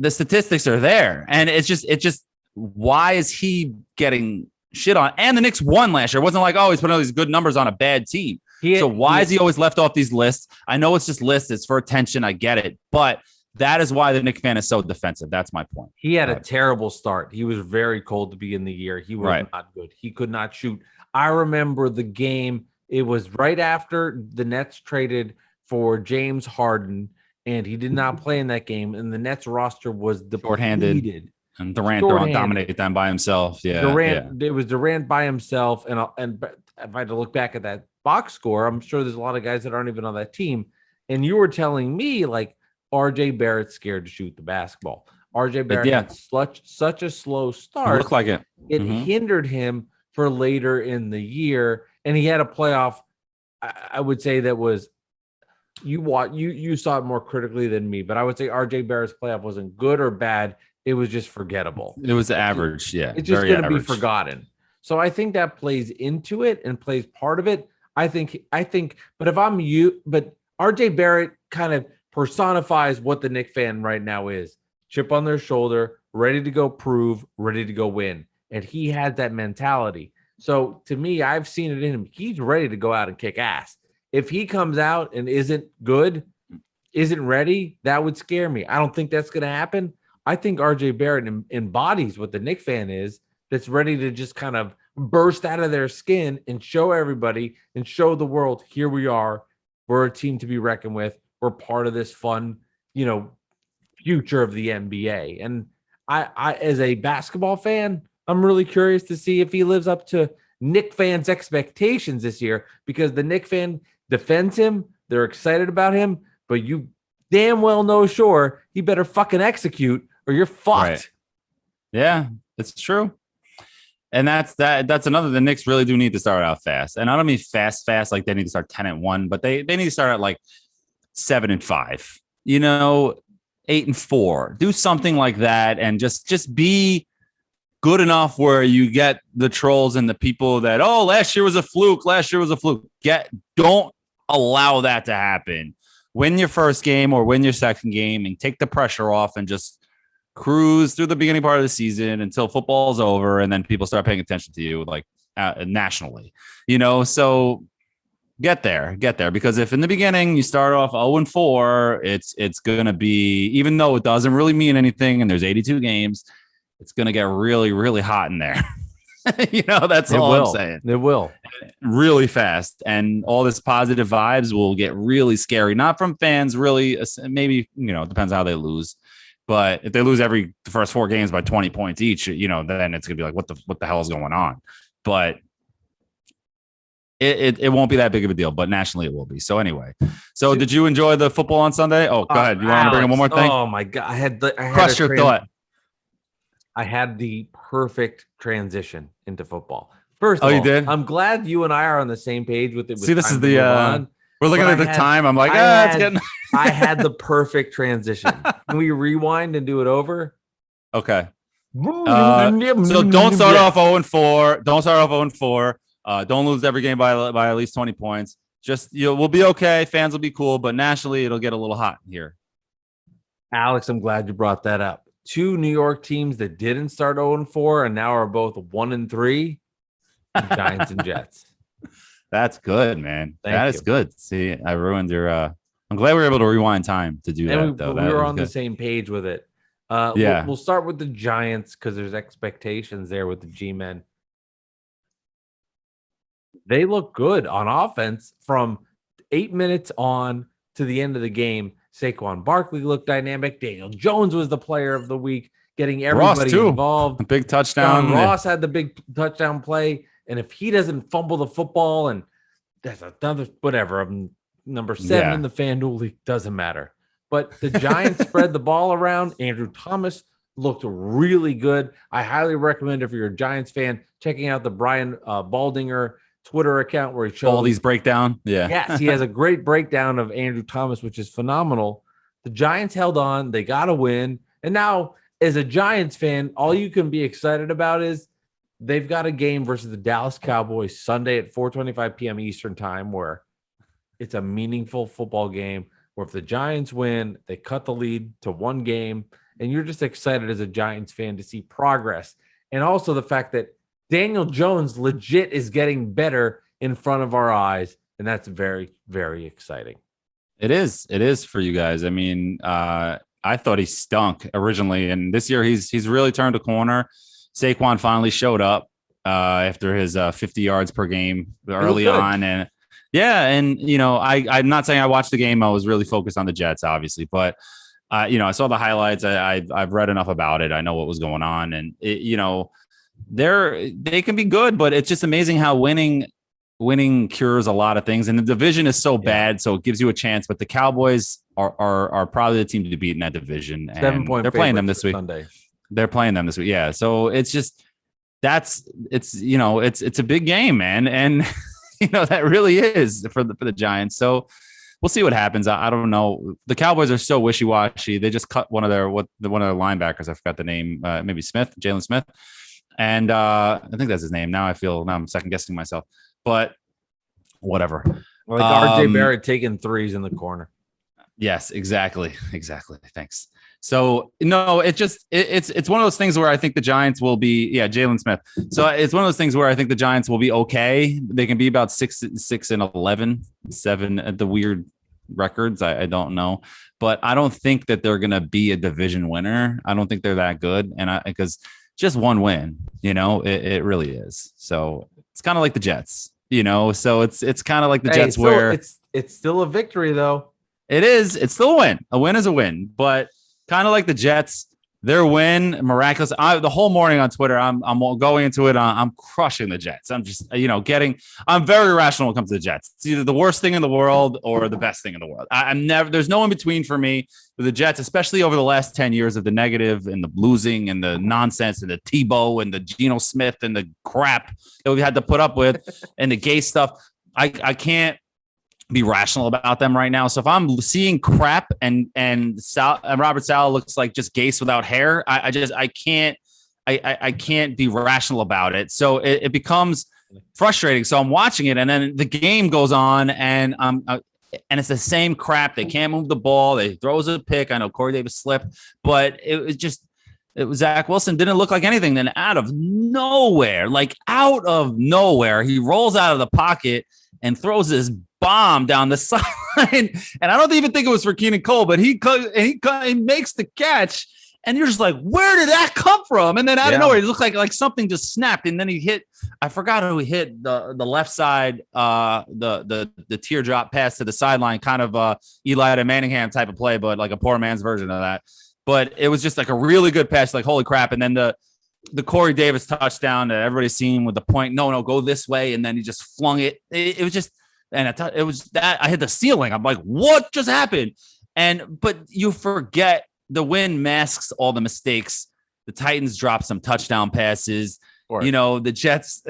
statistics are there. And it's just, why is he getting shit on? And the Knicks won last year. It wasn't like, oh, he's putting all these good numbers on a bad team. So why is he always left off these lists? I know it's just lists. It's for attention. I get it. But that is why the Knicks fan is so defensive. That's my point.
He had a terrible start. He was very cold to begin the year. He was not good. He could not shoot. I remember the game. It was right after the Nets traded for James Harden, and he did not play in that game. And the Nets roster was depleted.
And Durant dominated them by himself. Yeah,
It was Durant by himself. And if I had to look back at that box score, I'm sure there's a lot of guys that aren't even on that team. And you were telling me, like, RJ Barrett's scared to shoot the basketball. RJ Barrett had such a slow start.
Looked like it.
It hindered him for later in the year. And he had a playoff, I would say, that was, you saw it more critically than me, but I would say RJ Barrett's playoff wasn't good or bad. It was just forgettable.
It was average. Yeah.
It's just going to be forgotten. So I think that plays into it and plays part of it. I think, but if I'm but RJ Barrett kind of personifies what the Knicks fan right now is: chip on their shoulder, ready to go prove, ready to go win. And he has that mentality. So to me, I've seen it in him. He's ready to go out and kick ass. If he comes out and isn't good, isn't ready, that would scare me. I don't think that's going to happen. I think RJ Barrett embodies what the Knicks fan is, that's ready to just kind of burst out of their skin and show everybody and show the world, here we are. We're a team to be reckoned with. We're part of this fun, future of the NBA. And I as a basketball fan, I'm really curious to see if he lives up to Knicks fans' expectations this year, because the Knicks fan defends him. They're excited about him, but you damn well know, sure, he better fucking execute or you're fucked.
Right. Yeah, it's true. And that's another. The Knicks really do need to start out fast. And I don't mean fast, like they need to start 10-1, but they need to start at like 7-5, 8-4, do something like that. And just be good enough where you get the trolls and the people that, oh, last year was a fluke. Don't allow that to happen. Win your first game or win your second game and take the pressure off and just cruise through the beginning part of the season until football's over, and then people start paying attention to you, like nationally, so get there, because if in the beginning you start off 0-4, it's going to be, even though it doesn't really mean anything and there's 82 games, it's going to get really, really hot in there. That's all I'm saying.
It will
really fast, and all this positive vibes will get really scary, not from fans, really, maybe, depends how they lose. But if they lose the first 4 games by 20 points each, then it's gonna be like, what the hell is going on? But it won't be that big of a deal. But nationally, it will be. So anyway, did you enjoy the football on Sunday? Oh, go ahead. You want to bring in one more thing?
Oh my god, I had
crush your thought.
I had the perfect transition into football. First of all,
you did?
I'm glad you and I are on the same page with it.
See, this is the we're looking at the time. I'm like, it's getting.
I had the perfect transition. Can we rewind and do it over?
Okay. So don't start off 0-4. Don't start off 0-4. Don't lose every game by at least 20 points. Just we'll be okay. Fans will be cool, but nationally it'll get a little hot here.
Alex, I'm glad you brought that up. 2 New York teams that didn't start 0-4 and now are both 1-3. Giants and Jets.
That's good, man.
That
is good. See, I ruined your. I'm glad we were able to rewind time to do that, though.
We were on the same page with it. We'll start with the Giants because there's expectations there with the G-men. They look good on offense from 8 minutes on to the end of the game. Saquon Barkley looked dynamic. Daniel Jones was the player of the week, getting everybody
Ross too.
involved.
A big touchdown.
John Ross had the big touchdown play. And if he doesn't fumble the football, and that's another whatever, I'm number 7 in the FanDuel league, doesn't matter. But the Giants spread the ball around. Andrew Thomas looked really good. I highly recommend, if you're a Giants fan, checking out the Brian Baldinger Twitter account where he shows
all these breakdown. Yeah.
Yes, he has a great breakdown of Andrew Thomas, which is phenomenal. The Giants held on. They got a win. And now, as a Giants fan, all you can be excited about is they've got a game versus the Dallas Cowboys Sunday at 4:25 p.m. Eastern time, where it's a meaningful football game where if the Giants win, they cut the lead to 1 game. And you're just excited as a Giants fan to see progress. And also the fact that Daniel Jones legit is getting better in front of our eyes. And that's very, very exciting.
It is. It is for you guys. I mean, I thought he stunk originally. And this year he's really turned a corner. Saquon finally showed up after his 50 yards per game early on. And yeah. And, I'm not saying I watched the game. I was really focused on the Jets, obviously. But, I saw the highlights. I've read enough about it. I know what was going on. And, they can be good, but it's just amazing how winning cures a lot of things. And the division is so bad, so it gives you a chance. But the Cowboys are probably the team to beat in that division. And
7-point
they're playing them this week.
Sunday.
They're playing them this week. Yeah. So it's just it's a big game, man. And that really is for the Giants. So we'll see what happens. I don't know. The Cowboys are so wishy-washy. They just cut one of their linebackers. I forgot the name. Maybe Jalen Smith. And I think that's his name. Now I'm second guessing myself, but whatever.
Like RJ Barrett taking threes in the corner.
Yes, exactly. Thanks. So no, it's one of those things where I think the Giants will be, Jalen Smith. So it's one of those things where I think the Giants will be okay. They can be about 6-11, 7 at the weird records. I don't know, but I don't think that they're going to be a division winner. I don't think they're that good. And because just 1 win, it really is. So it's kind of like the Jets, so it's kind of like the Jets where
it's still a victory though.
It is. It's still a win. A win is a win, but kind of like the Jets, their win, miraculous. The whole morning on Twitter, I'm going into it. I'm crushing the Jets. I'm just, I'm very rational when it comes to the Jets. It's either the worst thing in the world or the best thing in the world. There's no in between for me with the Jets, especially over the last 10 years of the negative and the losing and the nonsense and the Tebow and the Geno Smith and the crap that we've had to put up with and the gay stuff. I can't be rational about them right now. So if I'm seeing crap and Robert Saleh looks like just Gase without hair, I can't be rational about it. So it becomes frustrating. So I'm watching it, and then the game goes on, and it's the same crap. They can't move the ball. They throws a pick. I know Corey Davis slipped, but it was Zach Wilson didn't look like anything. Then out of nowhere, he rolls out of the pocket and throws this bomb down the sideline. And I don't even think it was for Keenan Cole, but he makes the catch. And you're just like, where did that come from? And then out of nowhere, it looked like something just snapped. And then he hit, I forgot who he hit, the left side, the teardrop pass to the sideline, kind of Eli to Manningham type of play, but like a poor man's version of that. But it was just like a really good pass, like, holy crap. And then the Corey Davis touchdown that everybody's seen with the point, no, go this way. And then he just flung it. It was just, and it was that I hit the ceiling. I'm like, what just happened? But you forget the win masks all the mistakes. The Titans dropped some touchdown passes. The Jets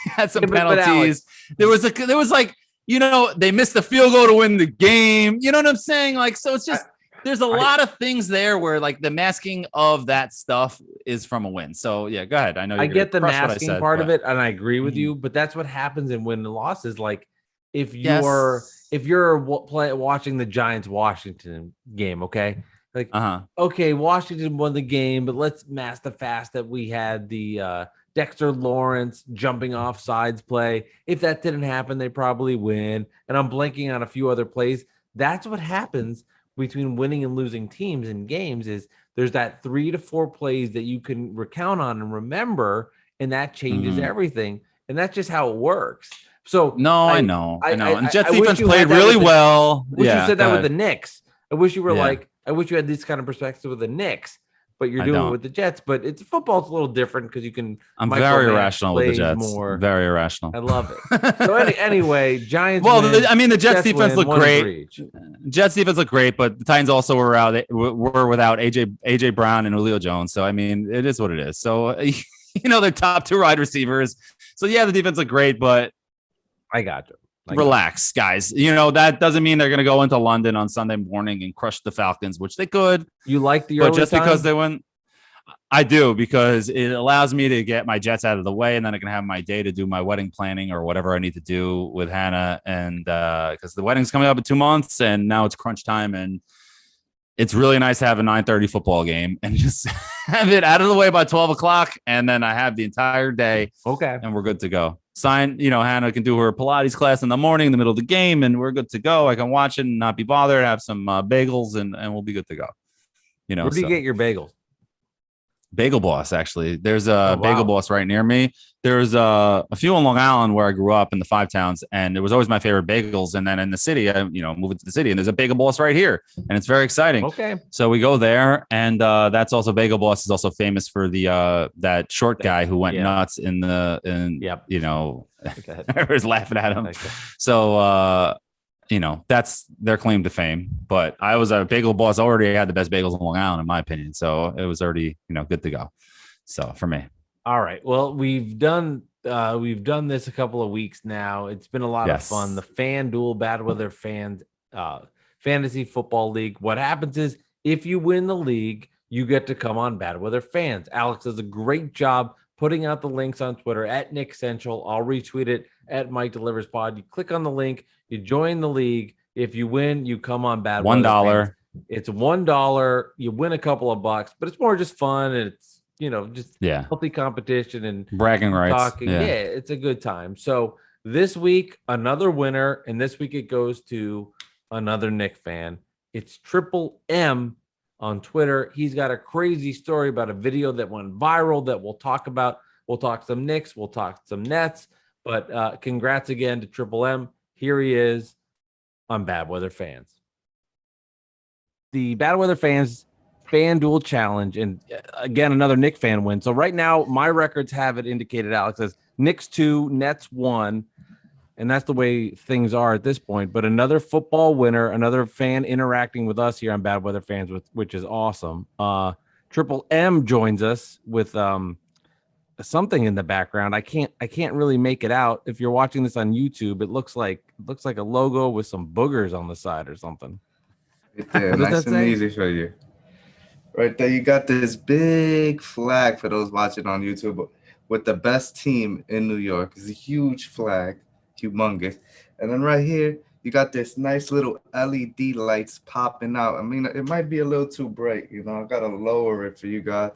had some penalties. There was they missed the field goal to win the game. You know what I'm saying? Like, so it's just, there's a lot of things there where like the masking of that stuff is from a win. So yeah, go ahead. I know
I get the masking part of it, and I agree with you, but that's what happens in win and losses. Like, if you're watching the Giants Washington game, okay, like okay, Washington won the game, but let's mask the fact that we had the Dexter Lawrence jumping off sides play. If that didn't happen, they probably win. And I'm blanking on a few other plays. That's what happens between winning and losing teams in games. Is there's that 3 to 4 plays that you can recount on and remember, and that changes everything. And that's just how it works. So
No, I know. And Jets
wish
defense
you
played
had that
really
with the-
well.
I wish you said
go
that with the
ahead.
Knicks. I wish you were
Yeah.
like, I wish you had this kind of perspective with the Knicks, but you're
I
doing it
don't.
with the Jets. But it's football's a little different because you can.
I'm very
micromanage
irrational with the
plays
Jets.
More.
Very irrational.
I love it. So anyway, Giants.
Well,
win,
I mean, the Jets defense
win,
looked
1 for
great.
each.
Jets defense looked great, but the Titans also were without AJ Brown and Julio Jones. So I mean, it is what it is. So they're top 2 wide receivers. So yeah, the defense looked great, but
I got you.
Relax, guys. That doesn't mean they're going to go into London on Sunday morning and crush the Falcons, which they could.
You like the
but
early
just
time?
Because they win, I do, because it allows me to get my Jets out of the way, and then I can have my day to do my wedding planning or whatever I need to do with Hannah. And because the wedding's coming up in 2 months, and now it's crunch time, and it's really nice to have a 9:30 football game and just have it out of the way by 12 o'clock, and then I have the entire day.
Okay,
and we're good to go. Hannah can do her Pilates class in the morning, in the middle of the game, and we're good to go. I can watch it and not be bothered, have some bagels, and we'll be good to go.
Where do you get your bagels?
Bagel Boss, actually. There's a Bagel Boss right near me. There's a few in Long Island where I grew up in the 5 towns, and it was always my favorite bagels. And then in the city, I moved into the city, and there's a Bagel Boss right here, and it's very exciting.
Okay.
So we go there, and that's also Bagel Boss is also famous for the that short guy who went nuts in I was laughing at him.
Okay.
So that's their claim to fame. But I was a Bagel Boss, already had the best bagels in Long Island, in my opinion. So it was already, good to go. So for me.
All right. Well, we've done this a couple of weeks now. It's been a lot of fun. The FanDuel Bad Weather Fans Fantasy Football League. What happens is if you win the league, you get to come on Bad Weather Fans. Alex does a great job putting out the links on Twitter at Nick Central. I'll retweet it at Mike Delivers Pod. You click on the link, you join the league. If you win, you come on Bad Weather
$1.
Fans. It's $1. You win a couple of bucks, but it's more just fun, and it's just healthy competition and
bragging rights.
Talking. Yeah, it's a good time. So this week, another winner, and this week it goes to another Nick fan. It's Triple M on Twitter. He's got a crazy story about a video that went viral that we'll talk about. We'll talk some Knicks, we'll talk some Nets, but congrats again to Triple M. Here he is on Bad Weather Fans. The Bad Weather Fans FanDuel Challenge, and again, another Knicks fan win. So right now, my records have it indicated, Alex, as Knicks 2, Nets 1, and that's the way things are at this point. But another football winner, another fan interacting with us here on Bad Weather Fans, which is awesome. Triple M joins us with something in the background. I can't really make it out. If you're watching this on YouTube, it looks like a logo with some boogers on the side or something.
Right there, nice and easy for you. Right there, you got this big flag for those watching on YouTube with the best team in New York. It's a huge flag, humongous. And then right here, you got this nice little LED lights popping out. I mean, it might be a little too bright, I got to lower it for you guys.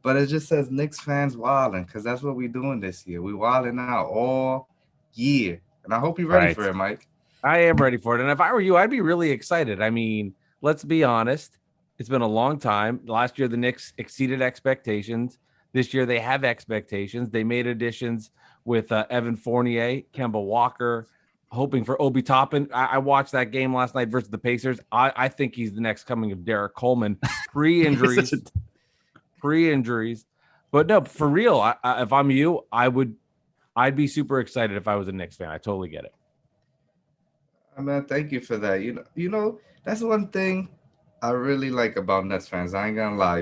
But it just says Knicks fans wilding, because that's what we're doing this year. We're wilding out all year. And I hope you're ready for it, Mike.
I am ready for it. And if I were you, I'd be really excited. I mean, let's be honest. It's been a long time. Last year, the Knicks exceeded expectations. This year, they have expectations. They made additions with Evan Fournier, Kemba Walker, hoping for Obi Toppin. I watched that game last night versus the Pacers. I think he's the next coming of Derek Coleman. Pre-injuries. But no, for real, if I'm you, I'd be super excited if I was a Knicks fan. I totally get it.
I mean, thank you for that. You know, that's one thing I really like about Nets fans. I ain't gonna lie.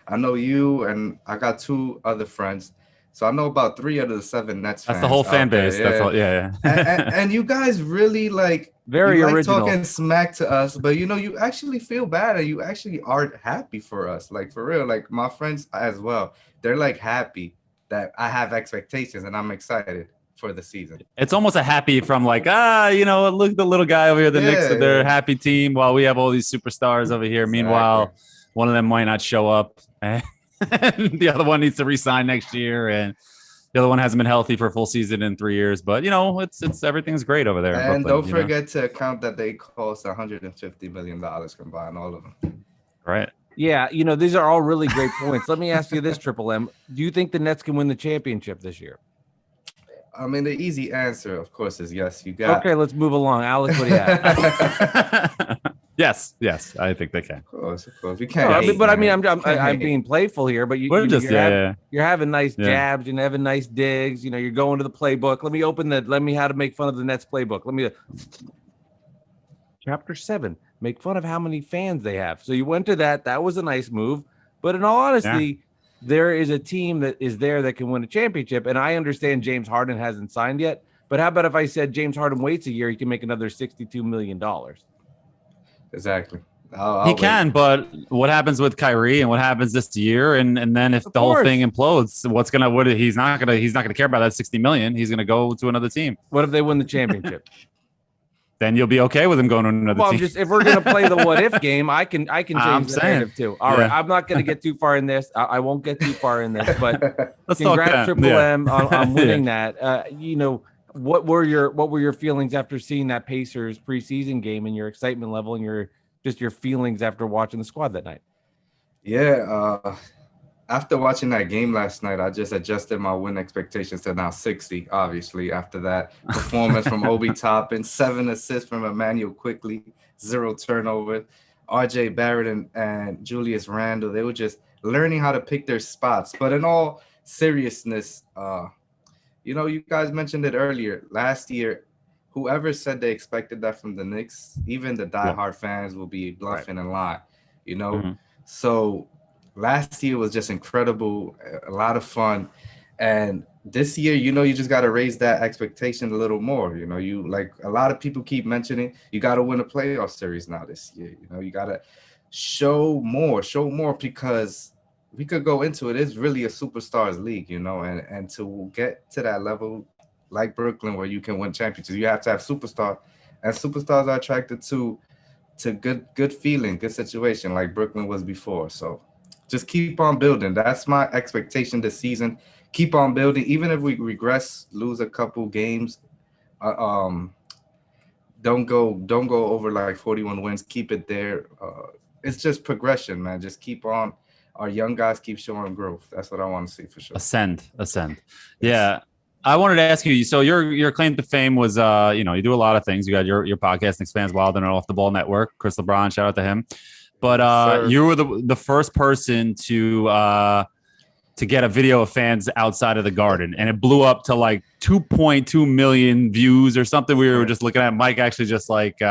I know you, and I got 2 other friends, so I know about 3 out of the 7 Nets fans.
That's the whole fan base.
There.
That's all. Yeah.
and you guys really
very original,
talking smack to us, but you actually feel bad, and you actually are happy for us. Like for real. Like my friends as well. They're like happy that I have expectations, and I'm excited for the season.
It's almost a happy from like, look at the little guy over here, the Knicks, they're a happy team while we have all these superstars over here. Exactly. Meanwhile, one of them might not show up and the other one needs to resign next year, and the other one hasn't been healthy for a full season in 3 years. But it's everything's great over there.
And
Brooklyn,
don't forget to count that they cost $150 million combined, all of them.
Right.
Yeah, these are all really great points. Let me ask you this, Triple M. Do you think the Nets can win the championship this year?
I mean, the easy answer, of course, is yes. You got.
Okay, let's move along. Alex, what do you have?
Yes, I think they can.
Of course. We can't.
No,
hate,
but I
man.
mean, I'm being playful here, but
We're just
you're having nice
Yeah.
jabs, you're having nice digs. You know, you're going to the playbook. Let me how to make fun of the Nets playbook. Chapter 7, make fun of how many fans they have. So you went to that. That was a nice move. But in all honesty, there is a team that is there that can win a championship. And I understand James Harden hasn't signed yet. But how about if I said James Harden waits a year, he can make another $62 million?
Exactly.
He can, but what happens with Kyrie and what happens this year, and then if the whole thing implodes, he's not gonna care about that $60 million. He's gonna go to another team.
What if they win the championship?
Then you'll be okay with him going to another team.
Just if we're gonna play the what if game, I can change the narrative too. All right, I'm not gonna get too far in this. I won't get too far in this, but congrats Triple M on winning that. You know, what were your feelings after seeing that Pacers preseason game and your excitement level and your feelings after watching the squad that night?
Yeah, after watching that game last night, I just adjusted my win expectations to now 60, obviously, after that performance from Obi Toppin, 7 assists from Emmanuel Quickly, 0 turnovers. RJ Barrett and Julius Randle, they were just learning how to pick their spots. But in all seriousness, you know, you guys mentioned it earlier. Last year, whoever said they expected that from the Knicks, even the diehard fans will be bluffing and lying, you know? Mm-hmm. So last year was just incredible, a lot of fun. And this year, you know, you just got to raise that expectation a little more. You know, you like a lot of people keep mentioning, you got to win a playoff series now this year. You know, you got to show more because we could go into it. It's really a superstars league, you know, and to get to that level like Brooklyn where you can win championships, you have to have superstars, and superstars are attracted to good feeling, good situation like Brooklyn was before. So just keep on building. That's my expectation this season. Keep on building. Even if we regress, lose a couple games, don't go over like 41 wins. Keep it there. It's just progression, man. Just keep on. Our young guys keep showing growth. That's what I want to see for sure.
Ascend. Yeah. I wanted to ask you, so your claim to fame was, you know, you do a lot of things. You got your podcast, Expands Wild and Off the Ball Network. Chris LeBron, shout out to him. But you were the first person to get a video of fans outside of the Garden, and it blew up to like 2.2 million views or something. We were just looking at. Mike actually just like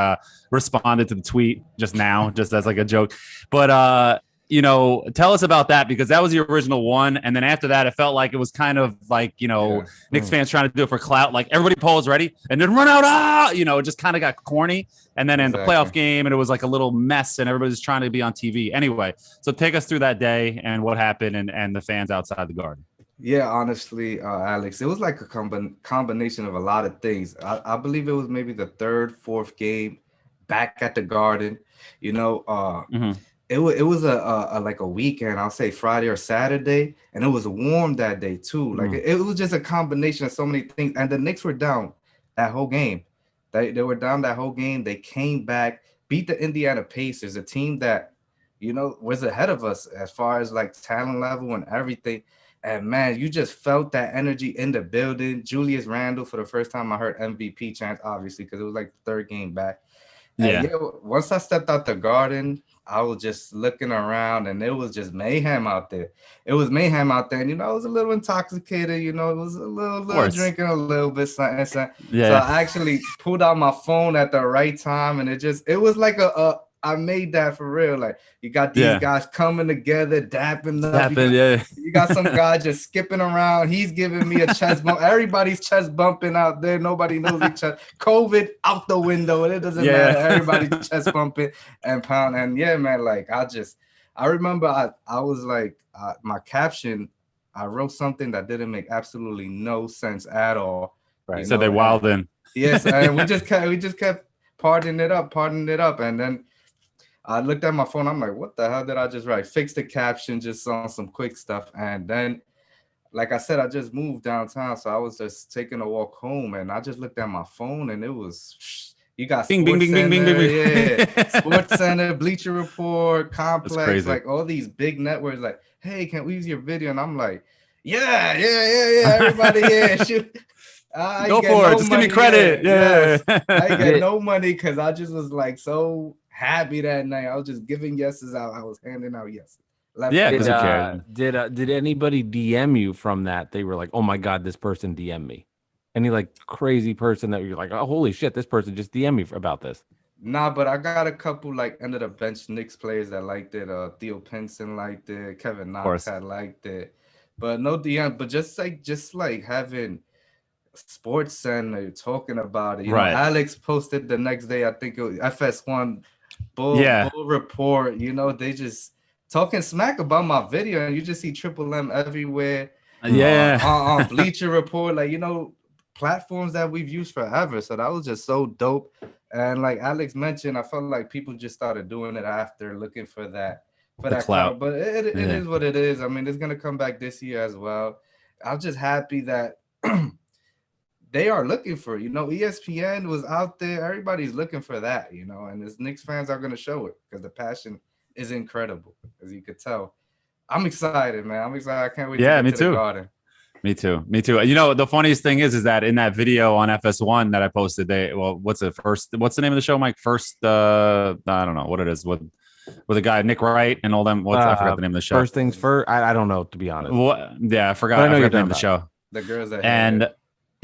responded to the tweet just now, just as like a joke. But you know, tell us about that, because that was the original one. And then after that, it felt like it was kind of like, you know, Knicks fans trying to do it for clout. Like everybody pulls ready and then run out. You know, it just kind of got corny. And then in the playoff game, and it was like a little mess and everybody's trying to be on TV. Anyway, so take us through that day and what happened and the fans outside the Garden.
Yeah, honestly, Alex, it was like a combination of a lot of things. I believe it was maybe the third, fourth game back at the Garden, you know, It was a like a weekend, I'll say Friday or Saturday, and it was warm that day too. Like it was just a combination of so many things. And the Knicks were down that whole game. They were down that whole game. They came back, beat the Indiana Pacers, a team that, you know, was ahead of us as far as like talent level and everything. And man, you just felt that energy in the building. Julius Randle, for the first time I heard MVP chants, obviously, because it was like the third game back. And once I stepped out the Garden, I was just looking around, and it was just mayhem out there. And, you know, I was a little intoxicated, you know, it was a little drinking a little bit, something. Yeah. So I actually pulled out my phone at the right time, and it was like I made that for real. Like, you got these guys coming together, dapping up. You got some guy just skipping around. He's giving me a chest bump. Everybody's chest bumping out there. Nobody knows each other. COVID out the window. It doesn't matter. Everybody's chest bumping and pound. And yeah, man, like I remember I was like, my caption, I wrote something that didn't make absolutely no sense at all.
Right. So they wild in.
Yes. And we just kept partying it up. And then I looked at my phone. I'm like, what the hell did I just write? Fix the caption just on some quick stuff. And then, like I said, I just moved downtown. So I was just taking a walk home, and I just looked at my phone, and it was, you got
bing, bing, bing, bing, bing, bing, bing.
Sports Center, Bleacher Report, Complex, like all these big networks, like, hey, can we use your video? And I'm like, yeah, everybody, shoot. I
Go
get
for
no
it. Just give me
money,
credit. Yeah.
Yes. I get no money because I just was like so happy that night. I was just giving yeses out. I was handing out yeses.
Yeah,
Did
because who cares?
did anybody DM you from that? They were like, "Oh my god, this person DM me." Any like crazy person that you're like, "Oh holy shit, this person just DM me about this."
Nah, but I got a couple like under the bench Knicks players that liked it. Theo Pinson liked it. Kevin
Of
Knox
course.
had liked it. But no DM. But just like having Sports Center talking about it. You know,
Right.
Alex posted the next day. I think it was FS1
Yeah.
Bull Report. You know, they just talking smack about my video, and you just see Triple M everywhere.
Yeah.
On Bleacher Report, like platforms that we've used forever. So that was just so dope. And like Alex mentioned, I felt like people just started doing it after looking for that
The
clout.
clout.
But it
Yeah.
is what it is. I mean, it's gonna come back this year as well. I'm just happy that they are looking for it. ESPN was out there. Everybody's looking for that, and as Knicks fans are gonna show it because the passion is incredible, as you could tell. I'm excited, man. I'm excited. I can't wait to
Yeah,
get
me
to the
too.
Garden.
Me too. Me too. The funniest thing is that in that video on FS1 that I posted, what's the name of the show, Mike? First, I don't know what it is with the guy Nick Wright and all them. I forgot the name of the show.
First things first. I don't know, to be honest.
Yeah, I forgot.
But I know
I
you're
forgot the name of the
talking
show.
The girls that
And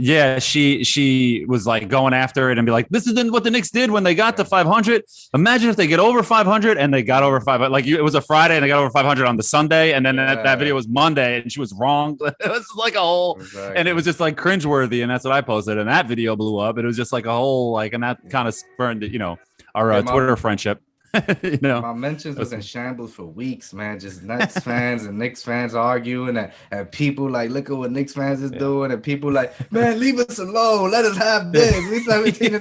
yeah, she was like going after it and be like, this isn't what the Knicks did when they got to 500. Imagine if they get over 500 and they got over 500. Like it was a Friday and they got over 500 on the Sunday, and then that video was Monday and she was wrong. It was like a whole, and it was just like cringeworthy, and that's what I posted. And that video blew up. It was just like a whole and that kind of spurned our Twitter friendship.
My mentions was in shambles for weeks, man. Just Nets fans and Knicks fans arguing, and people like, look at what Knicks fans is doing, and people like, man, leave us alone, let us have this. We 17,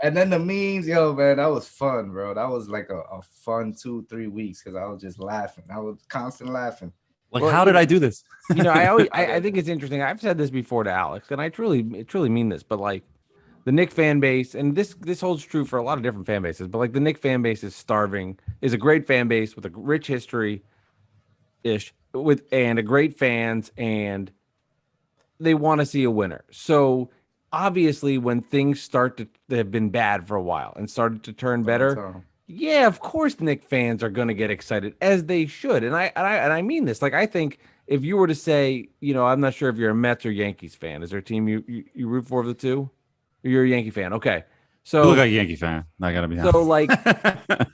and then the memes, man, that was fun, bro. That was like a fun 2-3 weeks because I was just laughing. I was constant laughing.
Like, how did I do this?
I think it's interesting. I've said this before to Alex, and I truly mean this, but like, the Knicks fan base, and this holds true for a lot of different fan bases, but like the Knicks fan base is a great fan base with a rich history and a great fans, and they want to see a winner. So obviously when things they have been bad for a while and started to turn better, yeah, of course Knicks fans are going to get excited, as they should. And I mean this. Like, I think if you were to say, I'm not sure if you're a Mets or Yankees fan. Is there a team you root for of the two? You're a Yankee fan. Okay. So
you look like a Yankee fan. I gotta be honest.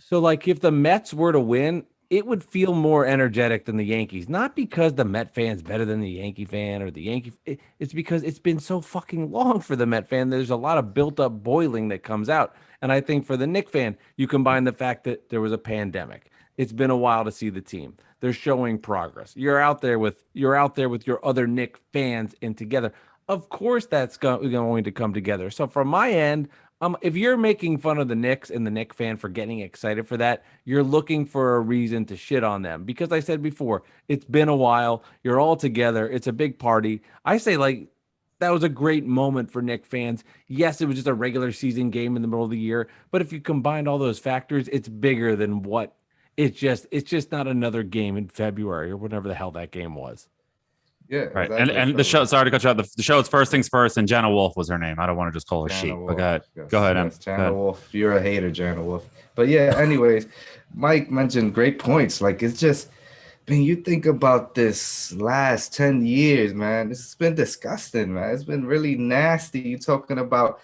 So like if the Mets were to win, it would feel more energetic than the Yankees. Not because the Met fan's better than the Yankee fan or the Yankee. It's because it's been so fucking long for the Met fan. There's a lot of built up boiling that comes out. And I think for the Knicks fan, you combine the fact that there was a pandemic. It's been a while to see the team. They're showing progress. You're out there with your other Knicks fans and together. Of course, that's going to come together. So from my end, if you're making fun of the Knicks and the Knicks fan for getting excited for that, you're looking for a reason to shit on them. Because I said before, it's been a while. You're all together. It's a big party. I say, like, that was a great moment for Knicks fans. Yes, it was just a regular season game in the middle of the year. But if you combine all those factors, it's bigger than what it's just not another game in February or whatever the hell that game was.
Yeah,
right. Exactly. And the show, sorry to cut you out. The show, it's First Things First, and Jana Wolf was her name. I don't want to just call her Sheep. But go ahead.
Yes, Jana Wolf. You're a hater, Jana Wolf. But yeah, anyways, Mike mentioned great points. Like, it's just, you think about this last 10 years, man. This has been disgusting, man. It's been really nasty. You're talking about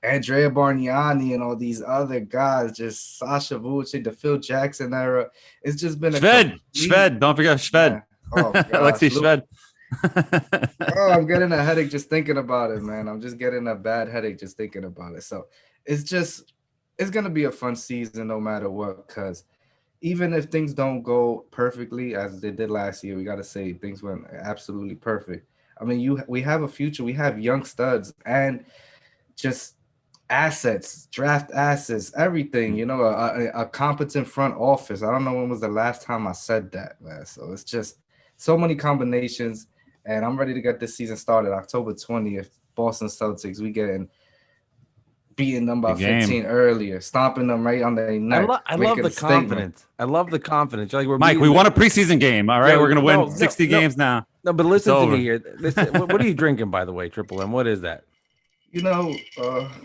Andrea Bargnani and all these other guys, just Sasha Vucic, the Phil Jackson era. It's just been
Shved. Don't forget Shved.
Yeah. Oh,
Alexei Shved.
I'm getting a headache just thinking about it, man. I'm just getting a bad headache just thinking about it. So it's gonna be a fun season no matter what, because even if things don't go perfectly as they did last year, we gotta say things went absolutely perfect. I mean, we have a future, we have young studs and just assets, draft assets, everything, a competent front office. I don't know when was the last time I said that, man. So it's just so many combinations, and I'm ready to get this season started. October 20th, Boston Celtics. We getting beating them by 15 earlier, stomping them right on their neck.
I love the confidence. I love the confidence. Like
Mike, we won a preseason game. All right, we're gonna win 60 games now.
No, but listen to me here. What are you drinking, by the way, Triple M? What is that?
You know,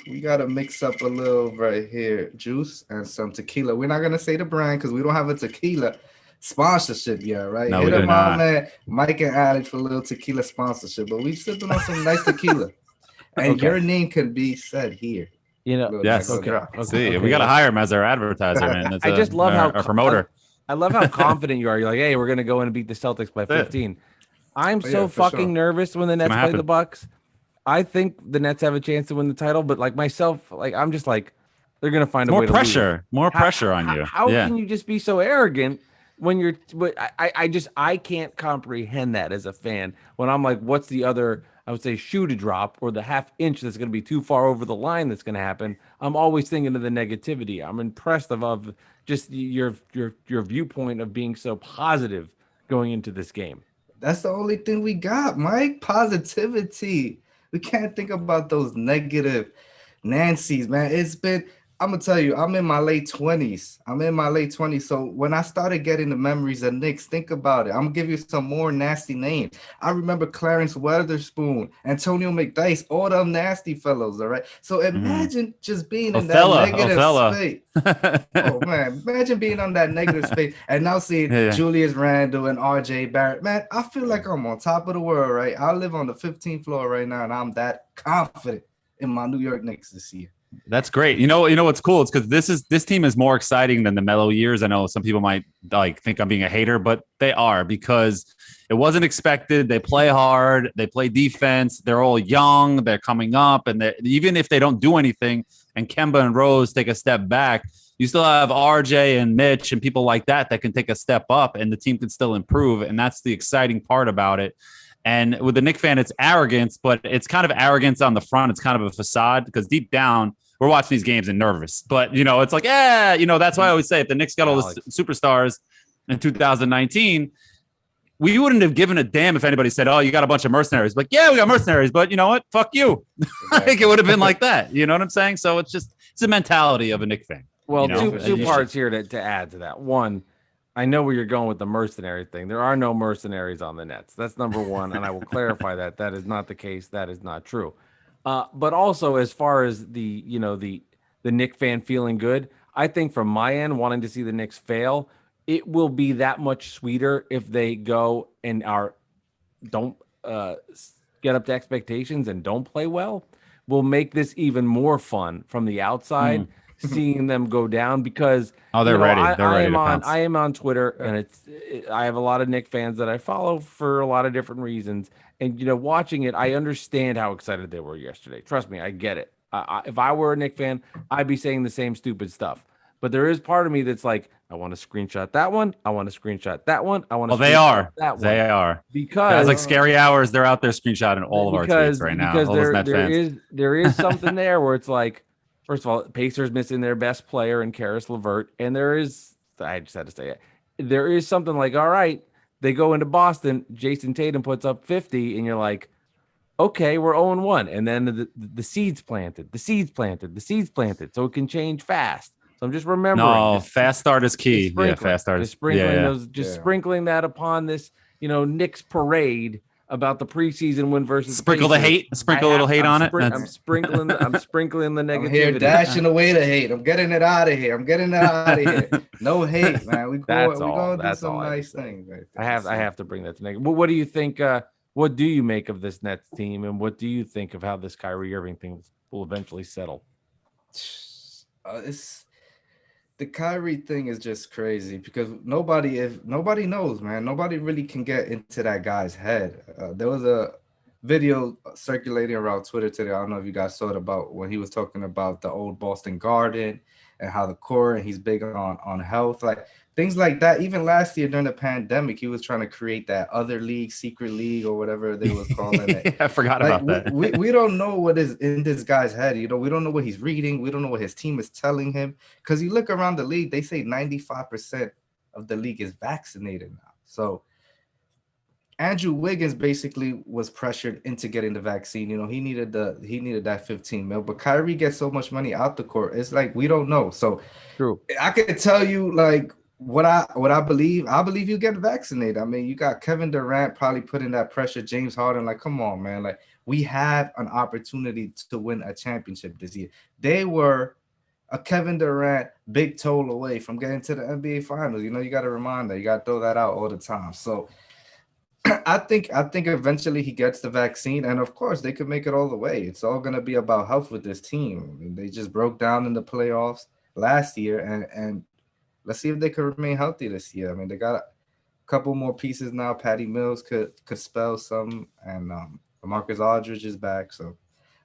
we gotta mix up a little right here, juice and some tequila. We're not gonna say the brand because we don't have a tequila sponsorship yet, right?
No,
Hit
we do not.
Man, Mike and Alex for a little tequila sponsorship, but we sipping on some nice tequila, and
Okay.
your name can be said here.
You know,
yes.
Okay.
See, we gotta hire him as our advertiser, man.
I just love how
our promoter.
I love how confident you are. You're like, hey, we're gonna go in and beat the Celtics by 15. I'm so fucking nervous when the Nets play the Bucks. I think the Nets have a chance to win the title, but like myself, like I'm just like they're gonna find a way to lose.
More pressure on you.
How can you just be so arrogant when you're? But I can't comprehend that as a fan. When I'm like, what's the other? I would say shoe to drop or the half inch that's going to be too far over the line that's going to happen. I'm always thinking of the negativity. I'm impressed of just your viewpoint of being so positive going into this game.
That's the only thing we got, Mike. Positivity. We can't think about those negative Nancy's, man. I'm gonna tell you, I'm in my late 20s. So when I started getting the memories of Knicks, think about it. I'm gonna give you some more nasty names. I remember Clarence Weatherspoon, Antonio McDyess, all them nasty fellows. All right. So imagine just being in that negative space. Oh man, imagine being on that negative space and now seeing Julius Randle and RJ Barrett. Man, I feel like I'm on top of the world, right? I live on the 15th floor right now, and I'm that confident in my New York Knicks this year.
That's great. You know what's cool? It's because this team is more exciting than the mellow years. I know some people might think I'm being a hater, but they are because it wasn't expected. They play hard. They play defense. They're all young. They're coming up, and even if they don't do anything, and Kemba and Rose take a step back, you still have RJ and Mitch and people like that can take a step up, and the team can still improve. And that's the exciting part about it. And with the Knicks fan, it's arrogance, but it's kind of arrogance on the front. It's kind of a facade because deep down, we're watching these games and nervous. But, it's like, that's why I always say if the Knicks got all the superstars in 2019, we wouldn't have given a damn if anybody said, oh, you got a bunch of mercenaries. Like, yeah, we got mercenaries, but you know what? Fuck you. I think it would have been like that. You know what I'm saying? So it's the mentality of a Knicks fan.
Well, two parts here to add to that. One, I know where you're going with the mercenary thing. There are no mercenaries on the Nets. That's number one, and I will clarify that. That is not the case. That is not true. But also, as far as the Knicks fan feeling good, I think from my end, wanting to see the Knicks fail, it will be that much sweeter if they go and don't get up to expectations and don't play well. Will make this even more fun from the outside. Seeing them go down because
they're ready.
I am on Twitter and I have a lot of Knicks fans that I follow for a lot of different reasons. And watching it, I understand how excited they were yesterday. Trust me, I get it. If I were a Knicks fan, I'd be saying the same stupid stuff. But there is part of me that's like, I want to screenshot that one. I want to screenshot that one. I want to.
They are.
That one.
They are
Because
guys like Scary Hours. They're out there screenshotting all of our tweets right now.
Because there is something there where it's like. First of all, Pacers missing their best player in Karis LeVert. And I just had to say it. There is something like, all right, they go into Boston, Jason Tatum puts up 50, and you're like, okay, we're 0-1. And then the seed's planted. So it can change fast. So I'm just remembering.
No, fast start is key. Yeah, fast start is
sprinkling that upon this, Knicks parade about the preseason win versus
sprinkle
Pacers.
the hate, sprinkle a little hate on it.
I'm sprinkling the negativity.
I'm here dashing away the hate. I'm getting it out of here. No hate, man. We're going to do some nice things. Right there.
I have to bring that to negative. But what do you think? What do you make of this Nets team, and what do you think of how this Kyrie Irving thing will eventually settle?
The Kyrie thing is just crazy because nobody knows, man. Nobody really can get into that guy's head. There was a video circulating around Twitter today. I don't know if you guys saw it about when he was talking about the old Boston Garden and how the core, and he's big on health, like things like that. Even last year during the pandemic, he was trying to create that other league, secret league, or whatever they was calling it.
I forgot about that.
We don't know what is in this guy's head. We don't know what he's reading. We don't know what his team is telling him. Because you look around the league, they say 95% of the league is vaccinated now. So, Andrew Wiggins basically was pressured into getting the vaccine. You know, he needed that 15 mil, but Kyrie gets so much money out the court. It's like we don't know. So
True.
I could tell you like what I believe. I believe you get vaccinated. I mean, you got Kevin Durant probably putting that pressure. James Harden, like, come on, man. Like, we have an opportunity to win a championship this year. They were a Kevin Durant big toe away from getting to the NBA Finals. You know, you got to remind that. You got to throw that out all the time. So I think eventually he gets the vaccine, and of course they could make it all the way. It's all gonna be about health with this team. I mean, they just broke down in the playoffs last year, and let's see if they can remain healthy this year. I mean, they got a couple more pieces now. Patty Mills could spell some, and Marcus Aldridge is back. So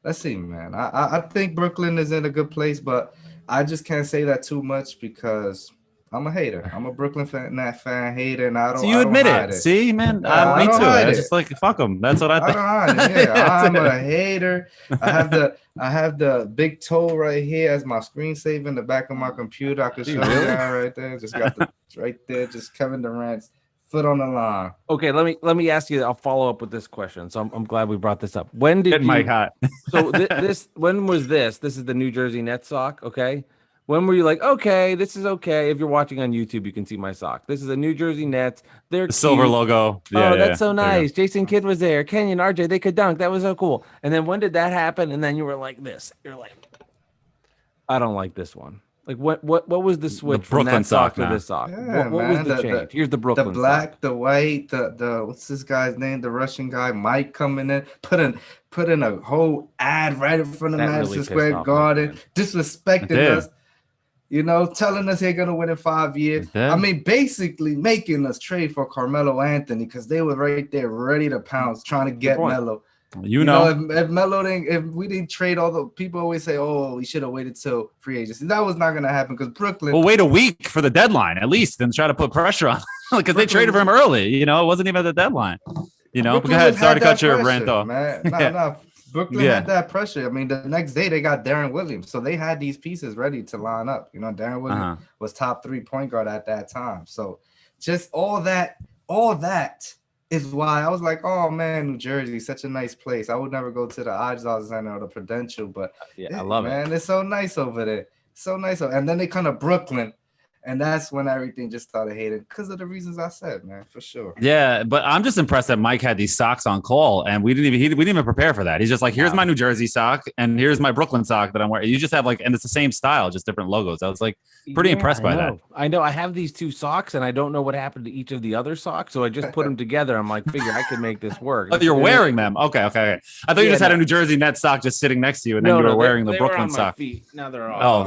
let's see, man. I think Brooklyn is in a good place, but I just can't say that too much because I'm a hater. I'm a Brooklyn Nets fan hater, and I don't.
So you admit it. See, man, me too. I just like fuck them. That's what I think.
I don't hide it. Yeah, I'm a hater. I have the big toe right here as my screensaver in the back of my computer. I could show you that right there. Just got the right there. Just Kevin Durant's foot on the line.
Okay, let me ask you. I'll follow up with this question. So I'm glad we brought this up. When did
Mike hot?
So this when was this? This is the New Jersey Nets sock. Okay. When were you like, okay, this is okay? If you're watching on YouTube, you can see my sock. This is a New Jersey Nets. They're
the silver logo.
Yeah, that's so nice. Jason Kidd was there. Kenyon, RJ, they could dunk. That was so cool. And then when did that happen? And then you were like this. You're like, I don't like this one. Like what was the switch from that sock to this sock?
Yeah,
what was the change? Here's the Brooklyn
the black,
sock.
the white, the what's this guy's name? The Russian guy, Mike, coming in, put in a whole ad right in front of Madison Square Garden, disrespecting us. You know, telling us they're going to win in 5 years. I mean, basically making us trade for Carmelo Anthony because they were right there ready to pounce, trying to get Melo.
You know
if Melo if we didn't trade all the people always say, oh, we should have waited till free agency. That was not going to happen because Brooklyn.
Well, wait a week for the deadline at least and try to put pressure on because they traded for him early. You know, it wasn't even at the deadline. You know, go ahead. Sorry to cut your rant off.
No. Brooklyn had that pressure. I mean, the next day they got Darren Williams. So they had these pieces ready to line up. You know, Darren Williams was top 3 point guard at that time. So just all that is why I was like, oh man, New Jersey, such a nice place. I would never go to the Odds Center or the Prudential, but
I love it.
Man, it's so nice over there. So nice. And then they come to Brooklyn. And that's when everything just started hating because of the reasons I said, man, for sure.
Yeah, but I'm just impressed that Mike had these socks on call, and we didn't even prepare for that. He's just like, here's my New Jersey sock, and here's my Brooklyn sock that I'm wearing. You just have and it's the same style, just different logos. I was like pretty impressed by that.
I know. I have these 2 socks, and I don't know what happened to each of the other socks, so I just put them together. I'm like, figure I could make this work.
Oh, you're wearing them? Okay. I thought you just had a New Jersey Nets sock just sitting next to you, and then you were wearing the Brooklyn sock.
Now they're all.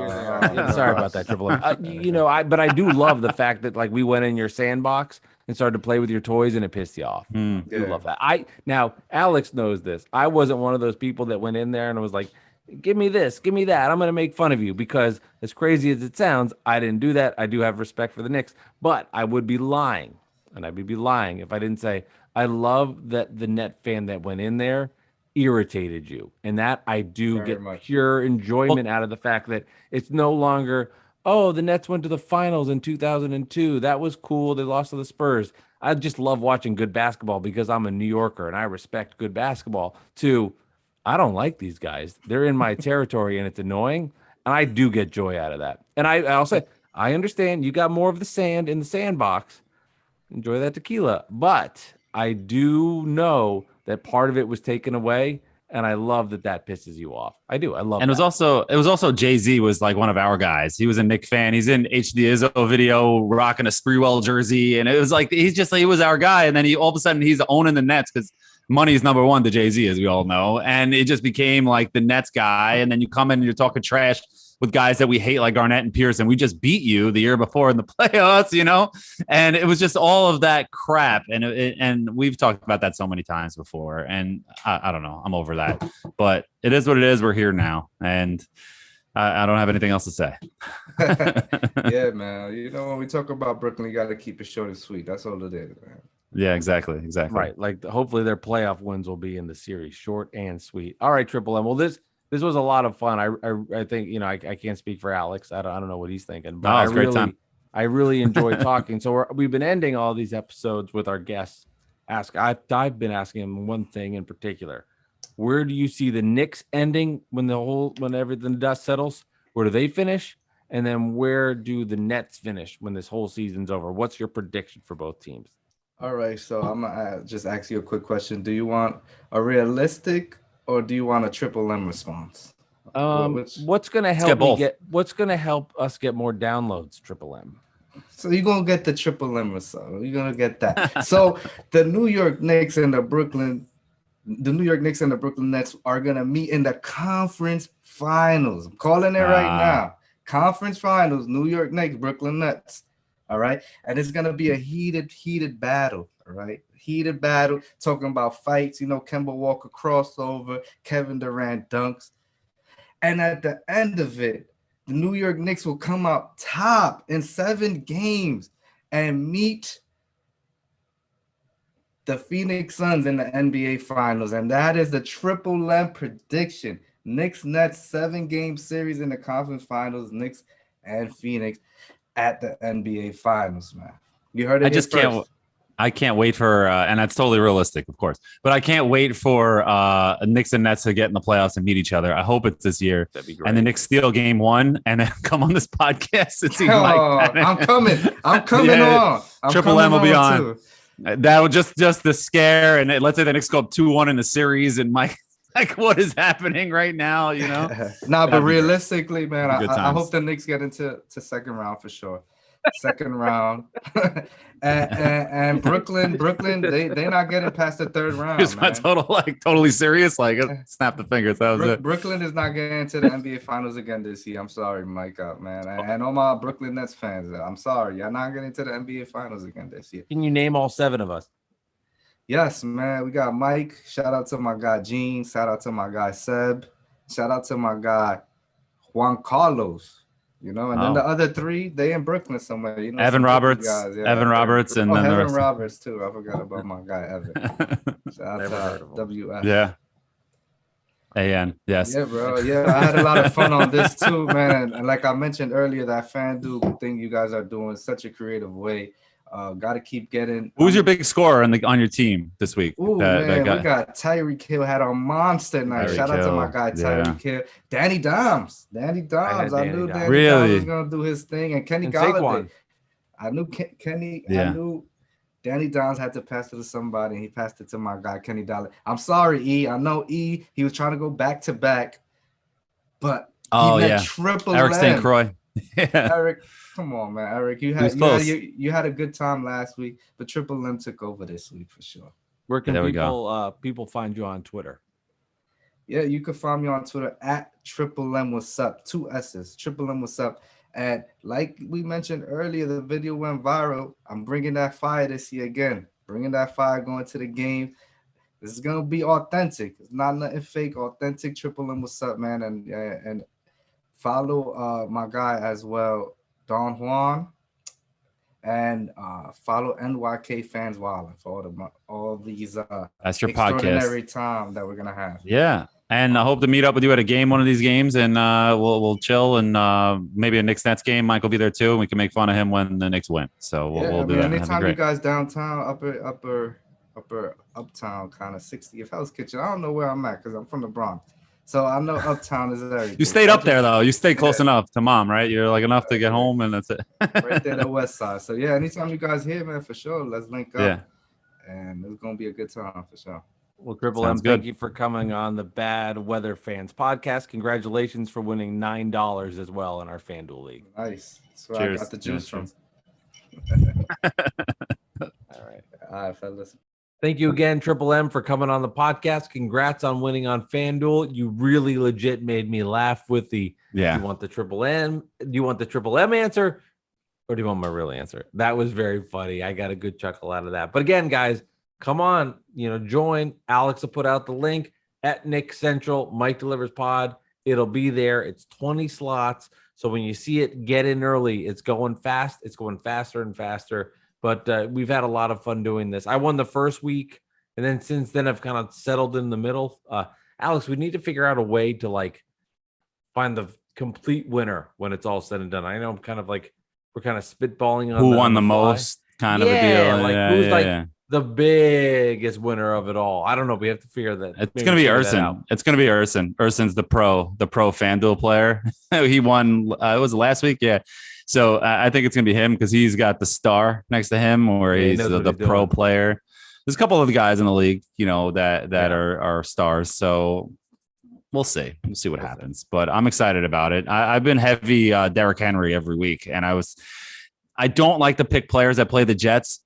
Sorry about that, Triple M. But I do love the fact that like we went in your sandbox and started to play with your toys and it pissed you off. I love that. Now Alex knows this. I wasn't one of those people that went in there and was like, give me this, give me that. I'm going to make fun of you because as crazy as it sounds, I didn't do that. I do have respect for the Knicks, but I would be lying. And I would be lying if I didn't say, I love that the Net fan that went in there irritated you. And that I do get pure enjoyment out of the fact that it's no longer, oh, the Nets went to the finals in 2002. That was cool. They lost to the Spurs. I just love watching good basketball because I'm a New Yorker and I respect good basketball. I don't like these guys. They're in my territory and it's annoying. And I do get joy out of that. And I'll say, I understand you got more of the sand in the sandbox. Enjoy that tequila. But I do know that part of it was taken away. And I love that pisses you off. I do. I love. And
it was also Jay-Z was like one of our guys. He was a Knicks fan. He's in HD Izzo video, rocking a Sprewell jersey, and it was like he was our guy. And then all of a sudden he's owning the Nets because money is number one to Jay-Z, as we all know. And it just became like the Nets guy. And then you come in and you're talking trash with guys that we hate like Garnett and Pierce, and we just beat you the year before in the playoffs, you know? And it was just all of that crap. And we've talked about that so many times before. And I don't know. I'm over that. But it is what it is. We're here now. And I don't have anything else to say.
Yeah, man. You know, when we talk about Brooklyn, you got to keep it short and sweet. That's all it is, man.
Yeah, exactly.
Right. Like, hopefully their playoff wins will be in the series, short and sweet. All right, Triple M. Well, this was a lot of fun. I think, you know, I can't speak for Alex. I don't know what he's thinking, but
great time.
I really enjoyed talking. So we've been ending all these episodes with our guests ask. I've been asking him one thing in particular. Where do you see the Knicks ending when everything dust settles? Where do they finish? And then where do the Nets finish when this whole season's over? What's your prediction for both teams?
All right, so I'm gonna just ask you a quick question. Do you want a realistic or do you want a triple M response?
What's gonna help us get more downloads? Triple M.
So you're gonna get the triple M response. You're gonna get that. So the New York Knicks and the Brooklyn Nets are gonna meet in the conference finals. I'm calling it right now. Conference finals, New York Knicks, Brooklyn Nets. All right. And it's going to be a heated battle. All right. Heated battle. Talking about fights, Kemba Walker crossover, Kevin Durant dunks. And at the end of it, the New York Knicks will come out top in 7 games and meet the Phoenix Suns in the NBA Finals. And that is the Triple M prediction. Knicks Nets 7-game series in the conference finals, Knicks and Phoenix at the NBA Finals, man. You heard it.
I can't wait for, and that's totally realistic, of course, but I can't wait for Knicks and Nets to get in the playoffs and meet each other. I hope it's this year. That'd be great. And the Knicks steal game 1 and then come on this podcast and see Mike.
I'm coming on.
Triple M will be on. Too. That would just the scare. And let's say the Knicks go up 2-1 in the series and Mike, like, what is happening right now,
But realistically, man, I hope the Knicks get into second round for sure. Second round. and Brooklyn, they're not getting past the third round.
Is my totally serious? Like, snap the fingers. That was it.
Brooklyn is not getting to the NBA Finals again this year. I'm sorry, Mike, man. And all my Brooklyn Nets fans, I'm sorry. You're not getting to the NBA Finals again this year.
Can you name all 7 of us?
Yes, man. We got Mike. Shout out to my guy Gene. Shout out to my guy Seb. Shout out to my guy Juan Carlos. And then the other 3, they in Brooklyn somewhere.
Evan Roberts.
Guys, yeah.
Evan Roberts, and then
Evan Roberts too. I forgot about my guy Evan. Shout out to WF.
Yeah. AN. Yes.
Yeah, bro. Yeah, I had a lot of fun on this too, man. And like I mentioned earlier, that FanDuel thing you guys are doing such a creative way. Got to keep getting.
Who's your big scorer on your team this week?
We got Tyreek Hill had a monster night. Shout out to my guy Tyreek Hill. Danny Dimes. I knew Danny Dimes was gonna do his thing, and Kenny Galladay. I knew Kenny. I knew Danny Dimes had to pass it to somebody, and he passed it to my guy Kenny Galladay. I'm sorry, E. I know E. He was trying to go back to back, but triple
Eric St. Croix.
Eric. Come on, man, Eric. You had a good time last week, but Triple M took over this week for sure.
Where can people find you on Twitter?
Yeah, you can find me on Twitter at Triple M What's Up, 2 S's. Triple M What's Up. And like we mentioned earlier, the video went viral. I'm bringing that fire this year again. Bringing that fire going to the game. This is gonna be authentic. It's not nothing fake. Authentic Triple M What's Up, man. And follow my guy as well, Don Juan, and follow NYK Fans Wildin' for all these
that's your
extraordinary
podcast
time that we're gonna have.
Yeah, and I hope to meet up with you at a game, one of these games, and we'll chill, and maybe a Knicks Nets game. Mike will be there too, and we can make fun of him when the Knicks win. So we'll do that.
Anytime you guys downtown, upper uptown, kind of 60th Hell's Kitchen. I don't know where I'm at because I'm from the Bronx. So I know uptown is everything.
You stayed up there though. You stayed close enough to mom, right? You're like enough to get home, and that's it.
Right there, the west side. So yeah, anytime you guys here, man, for sure, let's link up. Yeah, and it's gonna be a good time for sure.
Well, Triple M, thank you for coming on the Bad Weather Fans podcast. Congratulations for winning $9 as well in our FanDuel league.
Nice. That's where I got the juice from. All right, fellas.
Thank you again, Triple M, for coming on the podcast. Congrats on winning on FanDuel. You really legit made me laugh with the do you want the Triple M? Do you want the Triple M answer? Or do you want my real answer? That was very funny. I got a good chuckle out of that. But again, guys, come on, join. Alex will put out the link at Nick Central, Mike Delivers Pod. It'll be there. It's 20 slots. So when you see it, get in early. It's going fast. It's going faster and faster. But we've had a lot of fun doing this. I won the first week, and then since then I've kind of settled in the middle. Alex, we need to figure out a way to find the complete winner when it's all said and done. I know we're kind of spitballing on
who won the most kind of a deal.
the biggest winner of it all. I don't know. We have to figure that.
It's going to be Urson. It's going to be Urson. Urson's the pro FanDuel player. He won. It was last week. Yeah. So I think it's going to be him because he's got the star next to him, or he's the pro player. There's a couple of the guys in the league, that are stars. So we'll see. We'll see what happens. But I'm excited about it. I've been heavy Derrick Henry every week, and I don't like to pick players that play the Jets.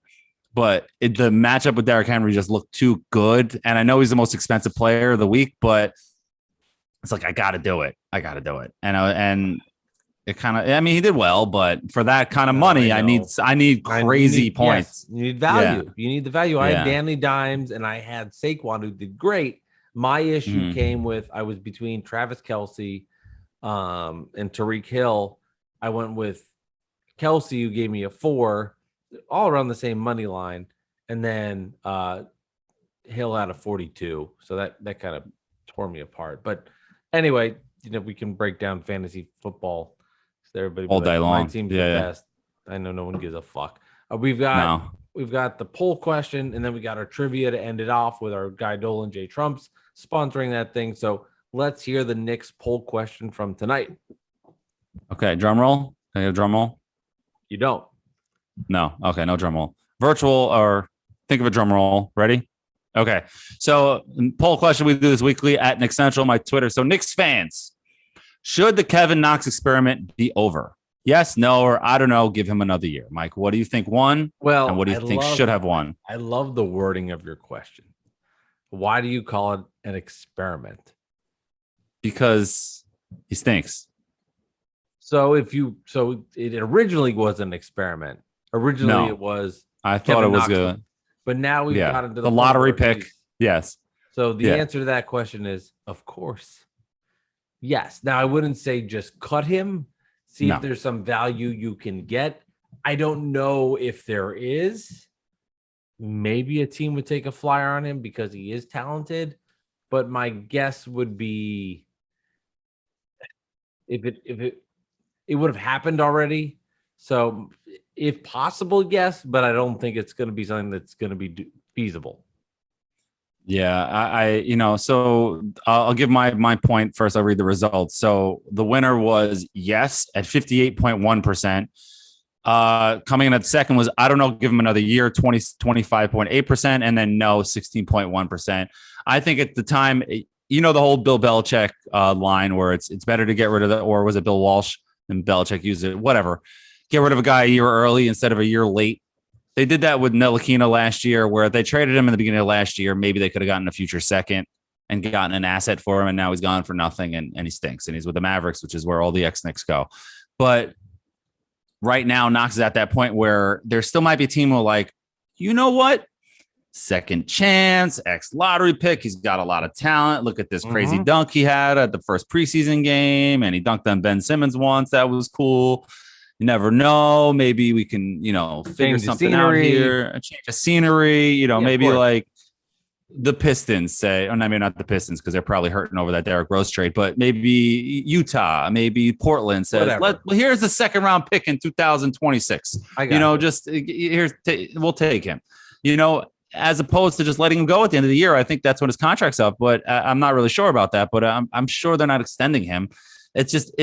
But the matchup with Derrick Henry just looked too good. And I know he's the most expensive player of the week, but it's like, I got to do it. And it kind of, he did well, but for that kind of money, I need crazy points.
Yes, you need value.
Yeah.
You need the value. I had Danny Dimes and I had Saquon, who did great. My issue came with, I was between Travis Kelce and Tyreek Hill. I went with Kelce, who gave me a 4. All around the same money line, and then Hill had a 42, so that kind of tore me apart. But anyway, we can break down fantasy football. So everybody
all day long.
My team's the best. I know no one gives a fuck. We've got the poll question, and then we got our trivia to end it off with our guy Dolan J. Trump's sponsoring that thing. So let's hear the Knicks poll question from tonight.
Okay, drum roll. Can I get a drum roll?
You don't.
No. Okay, no drum roll. Virtual, or think of a drum roll. Ready? Okay. So poll question, we do this weekly at Knicks Central, my Twitter. So Knicks fans, should the Kevin Knox experiment be over? Yes, no, or I don't know. Give him another year. Mike, what do you think won?
Well,
and what do you think should have won?
I love the wording of your question. Why do you call it an experiment?
Because he stinks.
So it originally was an experiment. Originally, it was.
I thought it was good,
but now we've got into
the lottery pick. Yes.
So the answer to that question is, of course, yes. Now I wouldn't say just cut him. See if there's some value you can get. I don't know if there is. Maybe a team would take a flyer on him because he is talented, but my guess would be if it would have happened already. So if possible, yes, but I don't think it's going to be something that's going to be feasible.
Yeah, so I'll give my point first. I'll read the results. So the winner was yes at 58.1%. Coming in at second was, I don't know, give him another year, 25.8%, and then no, 16.1%. I think at the time, the whole Bill Belichick line where it's better to get rid of or was it Bill Walsh? And Belichick used it, whatever. Get rid of a guy a year early instead of a year late. They did that with Ntilikina last year, where they traded him in the beginning of last year. Maybe they could have gotten a future second and gotten an asset for him, and now he's gone for nothing, and he stinks, and he's with the Mavericks, which is where all the ex-Knicks go. But right now, Knox is at that point where there still might be a team who are like, you know what? Second chance, ex-lottery pick. He's got a lot of talent. Look at this crazy dunk he had at the first preseason game, and he dunked on Ben Simmons once. That was cool. You never know. Maybe we can, figure something out here. A change of scenery. Maybe like the Pistons say, or maybe not the Pistons because they're probably hurting over that Derrick Rose trade, but maybe Utah, maybe Portland says, here's the second round pick in 2026. We'll take him. As opposed to just letting him go at the end of the year. I think that's when his contract's up, but I'm not really sure about that. But I'm sure they're not extending him. It's just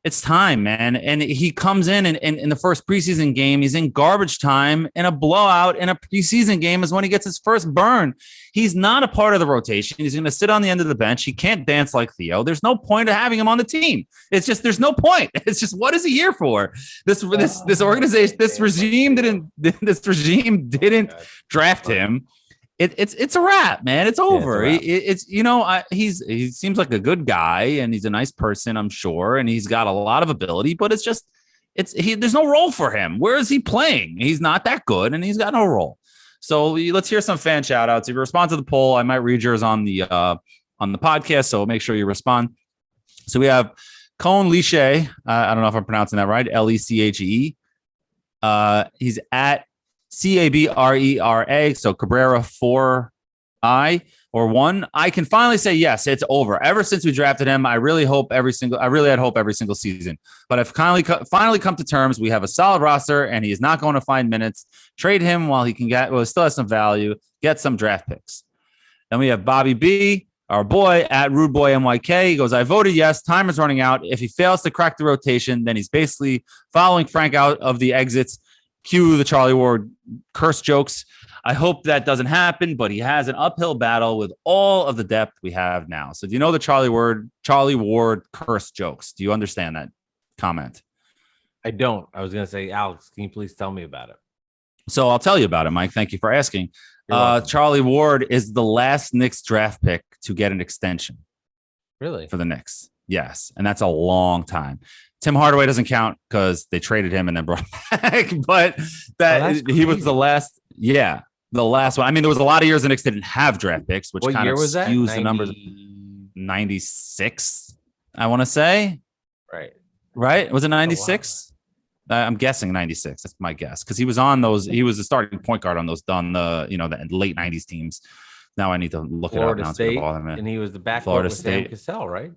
it's time, man. And he comes in the first preseason game. He's in garbage time in a blowout in a preseason game is when he gets his first burn. He's not a part of the rotation. He's going to sit on the end of the bench. He can't dance like Theo. There's no point of having him on the team. It's just, there's no point. It's just, what is he here for? This organization, this regime didn't draft him. It's a wrap, man. It's over. He seems like a good guy and he's a nice person, I'm sure, and he's got a lot of ability, but there's no role for him. Where is he playing? He's not that good and he's got no role. So let's hear some fan shout outs. If you respond to the poll, I might read yours on the podcast. So make sure you respond. So we have Cone Leche. I don't know if I'm pronouncing that right. Leche. He's at Cabrera 4I. or one, I can finally say, yes, it's over. Ever since we drafted him, I really had hope every single season, but I've finally come to terms. We have a solid roster and he is not going to find minutes. Trade him while he still has some value, get some draft picks. Then we have Bobby B, our boy at Rude Boy MYK. He goes, I voted yes. Time is running out. If he fails to crack the rotation, then he's basically following Frank out of the exits. Cue the Charlie Ward curse jokes. I hope that doesn't happen, but he has an uphill battle with all of the depth we have now. So do you know the Charlie Ward curse jokes? Do you understand that comment?
I don't. I was going to say, Alex, can you please tell me about it?
So I'll tell you about it, Mike. Thank you for asking. Charlie Ward is the last Knicks draft pick to get an extension.
Really?
For the Knicks. Yes. And that's a long time. Tim Hardaway doesn't count because they traded him and then brought him back. But he was the last. Yeah. The last one. I mean, there was a lot of years the Knicks didn't have draft picks, which kind of skews the numbers. 96, I want to say. Right? Was it 96? I'm guessing 96. That's my guess. Because he was on those. He was the starting point guard on the the late 90s teams. Now I need to look
Florida
it up.
State, and he was the backcourt
Florida
with
State.
Sam Cassell, right?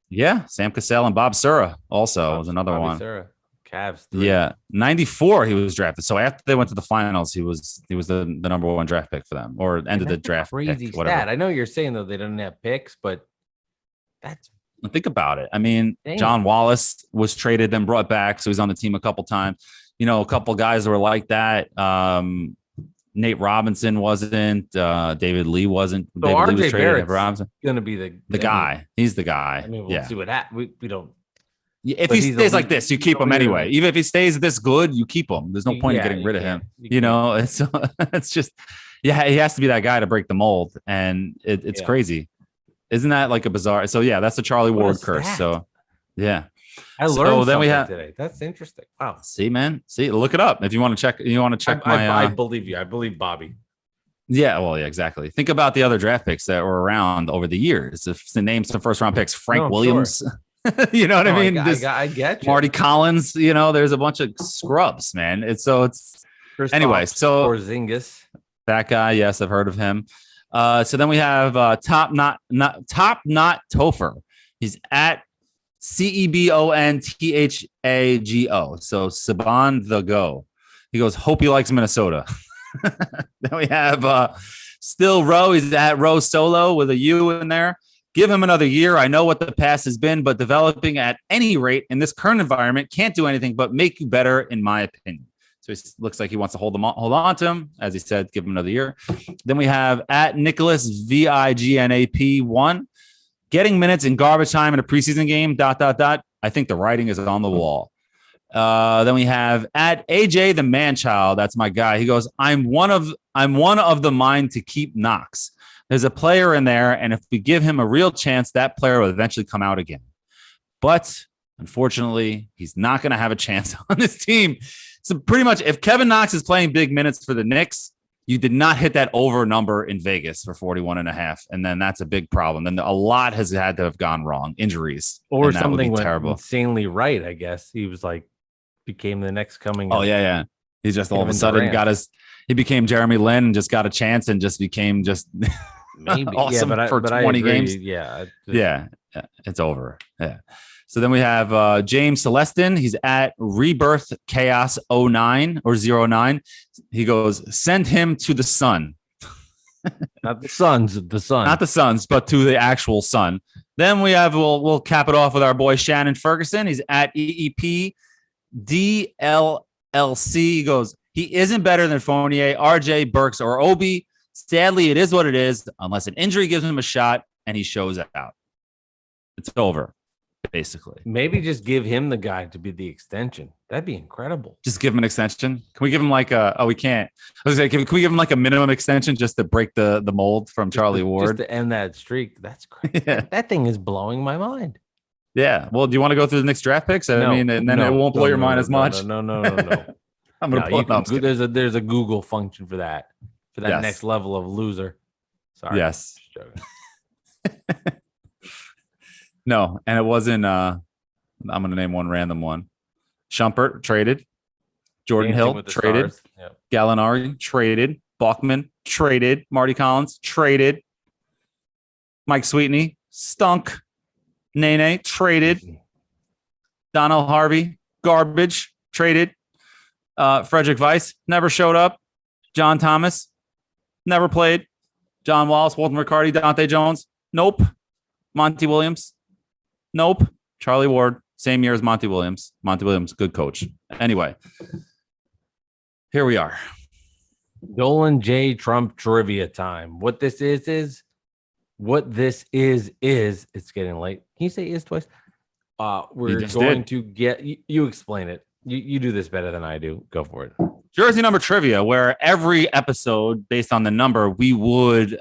Yeah, Sam Cassell and Bob Sura also was another one.
Sura. Cavs. 3.
Yeah, 94 he was drafted. So after they went to the finals, he was the number one draft pick for them, or ended the draft.
Crazy stat. I know you're saying though they didn't have picks, but that's.
Think about it. I mean,
Dang.
John Wallace was traded, then brought back, so he's on the team a couple times. A couple guys were like that. Nate Robinson wasn't. David Lee wasn't.
So
David
RJ
Lee was traded.
Barrett's
Robinson
gonna be
the guy. He's the guy.
I mean, we'll see what happens. We don't.
If he stays like this, you keep him anyway. Even if he stays this good, you keep him. There's no point in getting rid of him. It's just, he has to be that guy to break the mold, and it's crazy. Isn't that like a bizarre? So yeah, that's the Charlie Ward curse.
That?
So yeah,
I learned
then we have
today. That's interesting. Wow.
See, man. See, look it up if you want to check.
I believe you. I believe Bobby.
Yeah, well, yeah, exactly. Think about the other draft picks that were around over the years. If to name some first round picks, Frank Williams. Sure. You know what I mean?
I get you.
Marty Collins. There's a bunch of scrubs, man. It's anyway. So
Porzingis,
that guy. Yes, I've heard of him. So then we have Top Knot Topher. He's at CEBONTHAGO. So Saban the Go. He goes, hope he likes Minnesota. Then we have Still Row. He's at Row Solo with a U in there. Give him another year. I know what the past has been, but developing at any rate in this current environment can't do anything but make you better, in my opinion. So it looks like he wants to hold on to him. As he said, give him another year. Then we have at Nicholas VIGNAP1 getting minutes in garbage time in a preseason game. ... I think the writing is on the wall. Then we have at AJ the man-child. That's my guy. He goes, I'm one of the mind to keep Knox. There's a player in there, and if we give him a real chance, that player will eventually come out again. But unfortunately, he's not going to have a chance on this team. So pretty much, if Kevin Knox is playing big minutes for the Knicks, you did not hit that over number in Vegas for 41.5, and then that's a big problem. Then a lot has had to have gone wrong, injuries,
or something went terrible, insanely right. I guess he was became the next coming.
Oh yeah. He just all of a sudden he became Jeremy Lin and just got a chance and just became maybe awesome for 20 games.
Yeah,
it's over. Yeah. So then we have James Celestin. He's at Rebirth Chaos 09 or 09. He goes, send him to the sun.
Not the Suns,
Not the Suns, but to the actual sun. Then we have, we'll cap it off with our boy Shannon Ferguson. He's at EEP DLLC. He goes, he isn't better than Fournier, RJ, Burks, or Obi. Sadly, it is what it is, unless an injury gives him a shot and he shows out. It's over, basically.
Maybe just give him the guy to be the extension. That'd be incredible.
Just give him an extension. Can we give him we can't. I was like, can we give him like a minimum extension just to break the mold from Charlie Ward?
Just to end that streak. That's crazy.
Yeah.
That thing is blowing my mind.
Yeah. Well, do you want to go through the next draft picks? It won't blow your mind as much.
No.
I'm going to pull it up.
There's a Google function for that. For that next level of loser. Sorry.
Yes. No, and it wasn't. I'm going to name one random one. Shumpert traded. Jordan Hill traded.
Yep.
Gallinari traded. Bachman traded. Marty Collins traded. Mike Sweetney, stunk. Nene, traded. Donnell Harvey, garbage, traded. Frederick Weiss, never showed up. John Thomas, never played. John Wallace, Walton Riccardi, Dante Jones, nope. Monty Williams, nope. Charlie Ward, same year as Monty Williams. Monty Williams, good coach. Anyway, here we are.
Dolan J. Trump trivia time. What this is it's getting late. Can you say is twice? We're going to get you explain it. You do this better than I do. Go for it.
Jersey number trivia, where every episode, based on the number, we would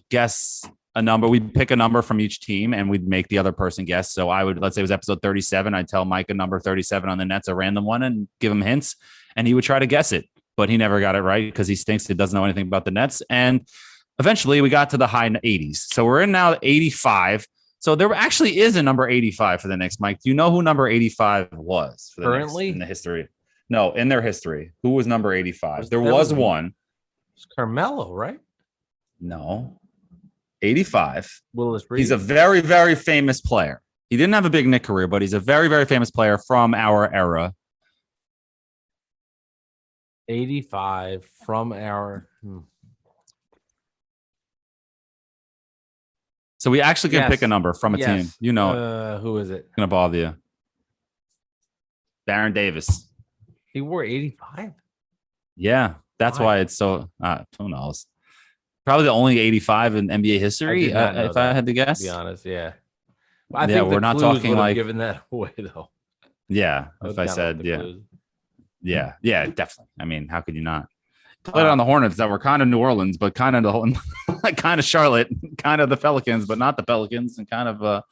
guess a number. We'd pick a number from each team and we'd make the other person guess. So I would, let's say it was episode 37. I'd tell Mike a number 37 on the Nets, a random one, and give him hints. And he would try to guess it, but he never got it right because he stinks. He doesn't know anything about the Nets. And eventually we got to the high 80s. So we're in now 85. So there actually is a number 85 for the Knicks. Mike, do you know who number 85 was for the
currently
Knicks in the history? No, in their history. Who was number 85? There was one.
It's Carmelo, right?
No. 85.
Willis Reed.
He's a very, very famous player. He didn't have a big Knick career, but he's a very, very famous player from our era.
85 from our...
So we actually can pick a number from a team. You know,
who is it?
Gonna bother you. Baron Davis.
He wore 85.
Yeah, that's why it's so. Who knows? Probably the only 85 in NBA history, if I had to guess.
To be honest, yeah. I think
we're not talking like
giving that away though.
Yeah, if I said yeah, definitely. I mean, how could you not? Played on the Hornets that were kind of New Orleans, but kind of the whole, kind of Charlotte, kind of the Pelicans, but not the Pelicans, and kind of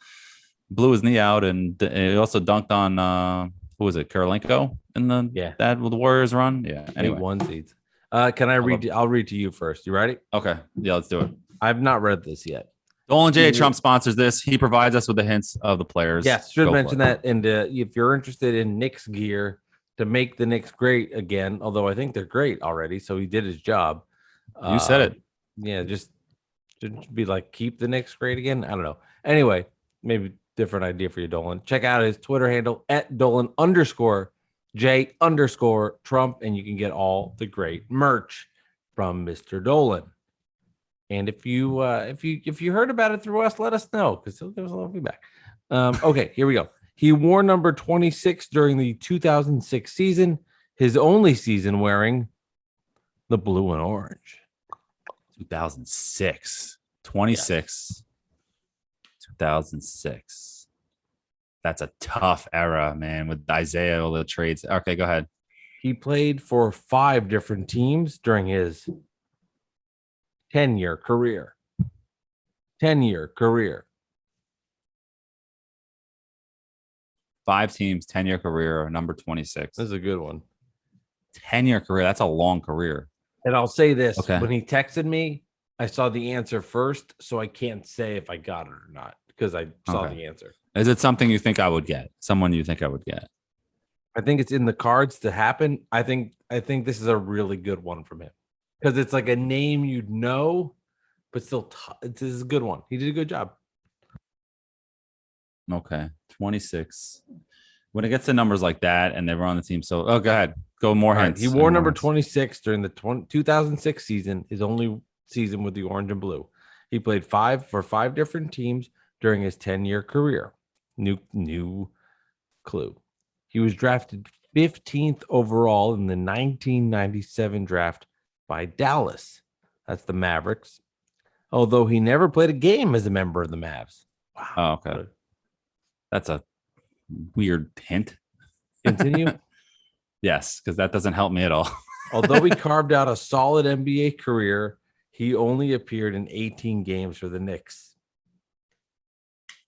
blew his knee out, and he also dunked on who was it, Karolinko in the that with the Warriors run. Yeah, anyway,
1 seeds. Can I read? I'll read to you first. You ready?
Okay, yeah, let's do it.
I've not read this yet.
Dolan J. Trump sponsors this. He provides us with the hints of the players.
Yes, should mention that. And if you're interested in Knicks gear to make the Knicks great again, although I think they're great already, so he did his job.
You said it.
Yeah, just to be like, keep the Knicks great again. I don't know. Anyway, maybe different idea for you, Dolan. Check out his Twitter handle at Dolan_J_Trump, and you can get all the great merch from Mr. Dolan. And if you heard about it through us, let us know because he'll give us a little feedback. Okay, here we go. He wore number 26 during the 2006 season, his only season wearing the blue and orange.
2006. 26. 2006. That's a tough era, man, with Isaiah, all the trades. Okay, go ahead.
He played for 5 different teams during his 10-year career. 10-year career.
5 teams, 10-year career, number 26.
This is a good one.
10-year career. That's a long career.
And I'll say this.
Okay.
When he texted me, I saw the answer first, so I can't say if I got it or not because I saw the answer.
Is it something you think I would get? Someone you think I would get?
I think it's in the cards to happen. I think this is a really good one from him because it's like a name you'd know, but still, this is a good one. He did a good job.
Okay, 26. When it gets to numbers like that and they were on the team, so go ahead, go more hints.
He wore number 26 during the 2006 season, his only season with the orange and blue. He played 5 different teams during his 10-year career. New clue. He was drafted 15th overall in the 1997 draft by Dallas. That's the Mavericks. Although he never played a game as a member of the Mavs. Wow.
Oh, okay. That's a weird hint.
Continue.
Yes, because that doesn't help me at all.
Although he carved out a solid NBA career, he only appeared in 18 games for the Knicks.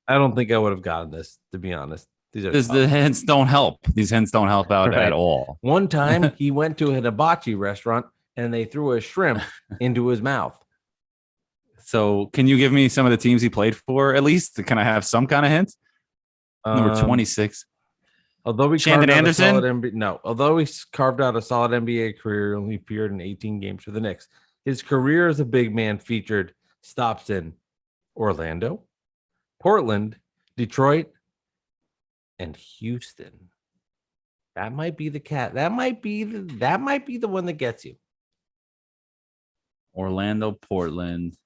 I don't think I would have gotten this, to be honest.
The hints don't help. These hints don't help out at all.
One time he went to a hibachi restaurant and they threw a shrimp into his mouth.
So can you give me some of the teams he played for at least? Can I have some kind of hint? Number 26.
Although he
Shandon Anderson?
Although he carved out a solid NBA career, only appeared in 18 games for the Knicks. His career as a big man featured stops in Orlando, Portland, Detroit, and Houston. That might be the cat. That might be the one that gets you.
Orlando, Portland,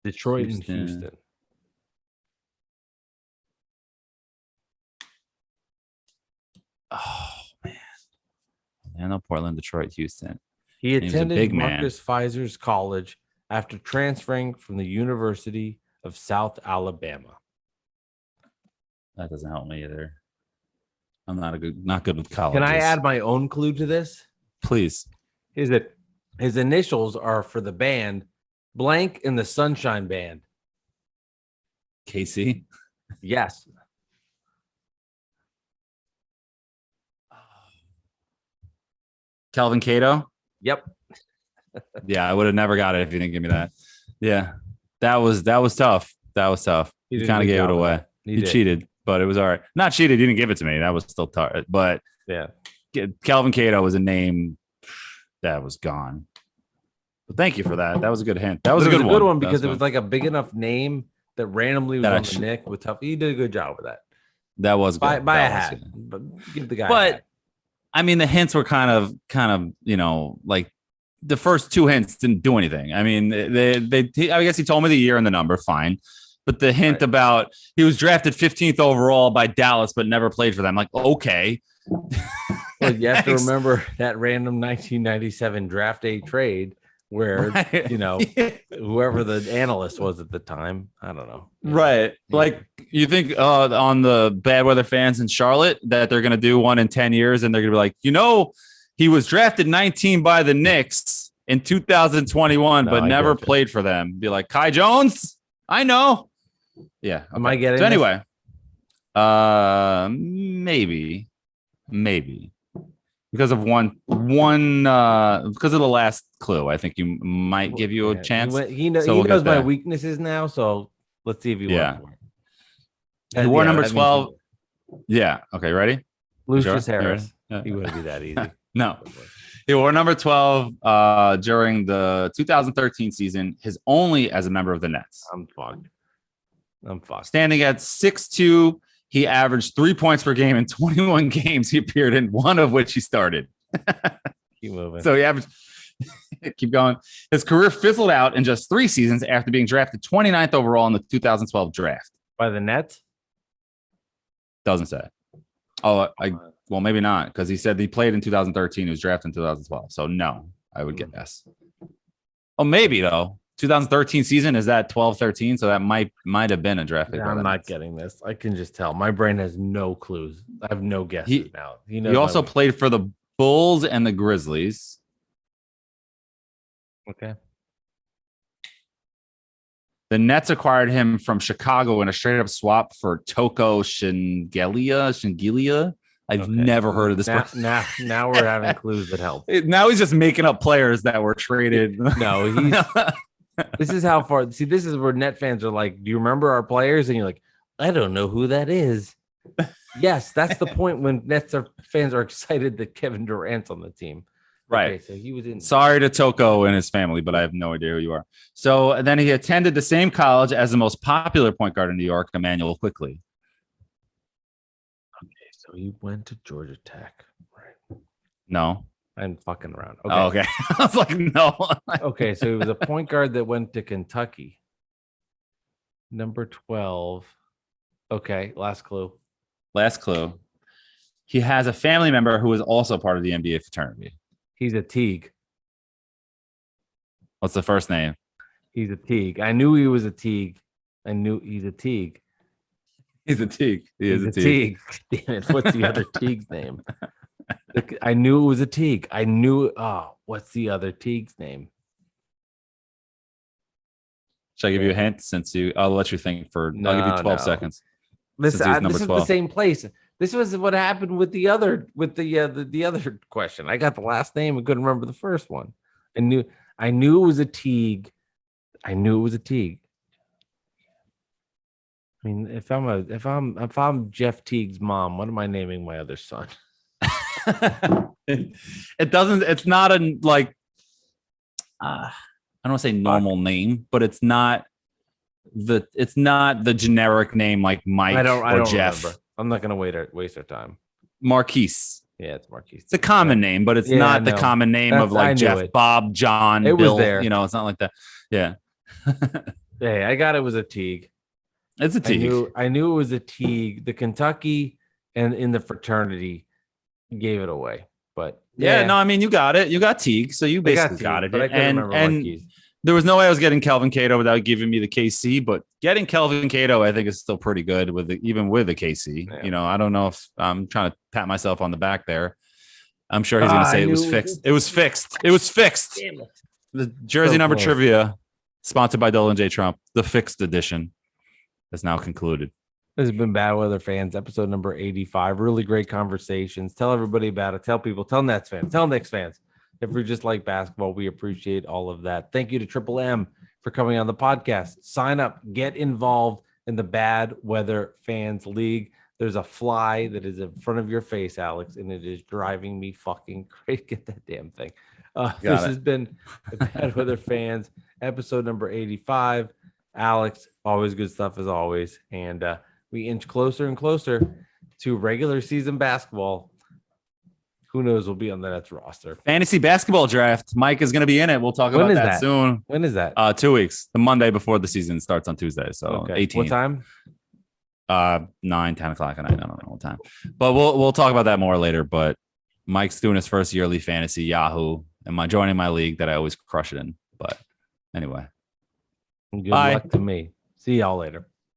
Detroit, and Houston.
Oh man. Orlando, Portland, Detroit, Houston.
He attended Marcus Pfizer's college after transferring from the University of South Alabama.
That doesn't help me either. I'm not good with colleges.
Can I add my own clue to this?
Please.
Is it his initials are for the band blank in the Sunshine Band?
KC?
Yes.
Calvin Cato?
Yep.
Yeah, I would have never got it if you didn't give me that. Yeah. That was tough. That was tough. You kind of gave it away. You cheated, but it was all right. Not cheated. You didn't give it to me. That was still tough. But
yeah,
Calvin Cato was a name that was gone. But thank you for that. That was a good hint. That was a good one
because it was like a big enough name that randomly was on the Nick with tough. You did a good job with that.
That was good.
Buy a hat. But give the guy.
But I mean, the hints were kind of, like the first two hints didn't do anything. I mean, I guess he told me the year and the number, fine. But the hint about he was drafted 15th overall by Dallas, but never played for them. Like, okay.
Well, you have to remember that random 1997 draft day trade where, whoever the analyst was at the time, I don't know.
Right. Like you think on the bad weather fans in Charlotte that they're going to do one in 10 years and they're going to be like, he was drafted 19 by the Knicks in 2021, but never played for them. Be like, Kai Jones? I know. Yeah. Okay.
Am I getting
so anyway? Maybe because of because of the last clue. I think you might give you a chance.
He knows my weaknesses now, so let's see if he went for it.
And wore number 12. Yeah. Okay. Ready?
Lucius Harris. He wouldn't be that easy.
No. He wore number 12 during the 2013 season, his only as a member of the Nets.
I'm fucked.
Standing at 6'2", he averaged 3 points per game in 21 games he appeared in, one of which he started.
Keep moving.
So he averaged. Keep going. His career fizzled out in just 3 seasons after being drafted 29th overall in the 2012 draft.
By the Nets?
Doesn't say. Oh, well, maybe not, because he said he played in 2013. He was drafted in 2012. So no, I would guess. Oh, maybe though. 2013 season, is that 12-13? So that might have been a draft pick.
I'm not getting this. I can just tell. My brain has no clues. I have no guesses now.
He also played for the Bulls and the Grizzlies.
Okay.
The Nets acquired him from Chicago in a straight-up swap for Toko Shingilia. I've never heard of this person.
Now we're having clues that help.
Now he's just making up players that were traded.
No, this is how far. See, this is where Net fans are like, do you remember our players? And you're like, I don't know who that is. Yes, that's the point when Nets fans are excited that Kevin Durant's on the team.
Right.
Okay, so he was in.
Sorry to Toko and his family, but I have no idea who you are. So then he attended the same college as the most popular point guard in New York, Emmanuel Quickley.
Okay, so he went to Georgia Tech. Right.
No.
I'm fucking around.
Okay. Oh, okay. I was like, no.
Okay, so he was a point guard that went to Kentucky. Number 12. Okay, last clue.
He has a family member who is also part of the NBA fraternity.
He's a Teague.
What's the first name?
He's a Teague. I knew he was a Teague. I knew he's a Teague.
He's a Teague. He is a
Teague. Damn it. What's the other Teague's name? I knew it was a Teague. What's the other Teague's name?
Should I give you a hint? I'll let you think I'll give you 12 seconds.
This is the same place. This was what happened with the other question. I got the last name and couldn't remember the first one. I knew it was a Teague. I mean, if I'm Jeff Teague's mom, what am I naming my other son?
It's not a I don't want to say normal name, but it's not it's not the generic name like Mike
I
or
don't
Jeff.
remember. I'm not gonna waste our time.
Marquise.
Yeah, it's Marquise.
It's a common name, but it's not the common name of like Jeff,
it.
Bob, John,
it
Bill.
Was there.
You know, it's not like that. Yeah.
Hey, I got it was a Teague.
It's a Teague.
I knew it was a Teague. The Kentucky and in the fraternity gave it away. But
yeah, no, I mean you got it. You got Teague, so you basically got it.
But I couldn't remember Marquise.
There was no way I was getting Kelvin Cato without giving me the KC, but getting Kelvin Cato, I think, is still pretty good even with the KC. Yeah. You know, I don't know if I'm trying to pat myself on the back there. I'm sure he's going to say it was fixed. It was fixed. It was fixed. Damn it. The jersey number trivia, sponsored by Dolan J. Trump, the fixed edition, is now concluded.
This has been Bad Weather Fans, episode number 85. Really great conversations. Tell everybody about it. Tell people. Tell Nets fans. Tell Knicks fans. If we just like basketball, we appreciate all of that. Thank you to Triple M for coming on the podcast. Sign up, get involved in the Bad Weather Fans League. There's a fly that is in front of your face, Alex, and it is driving me fucking crazy. Get that damn thing. Has been the Bad Weather Fans, episode number 85. Alex, always good stuff as always. And we inch closer and closer to regular season basketball. Who knows? We'll be on the Nets roster.
Fantasy basketball draft. Mike is going to be in it. We'll talk about that soon.
When is that?
2 weeks. The Monday before the season starts on Tuesday. So 18.
What time?
9, 10 o'clock at night. I don't know what time. But we'll talk about that more later. But Mike's doing his first yearly fantasy Yahoo. And joining my league that I always crush it in. But anyway.
Good luck to me. See y'all later.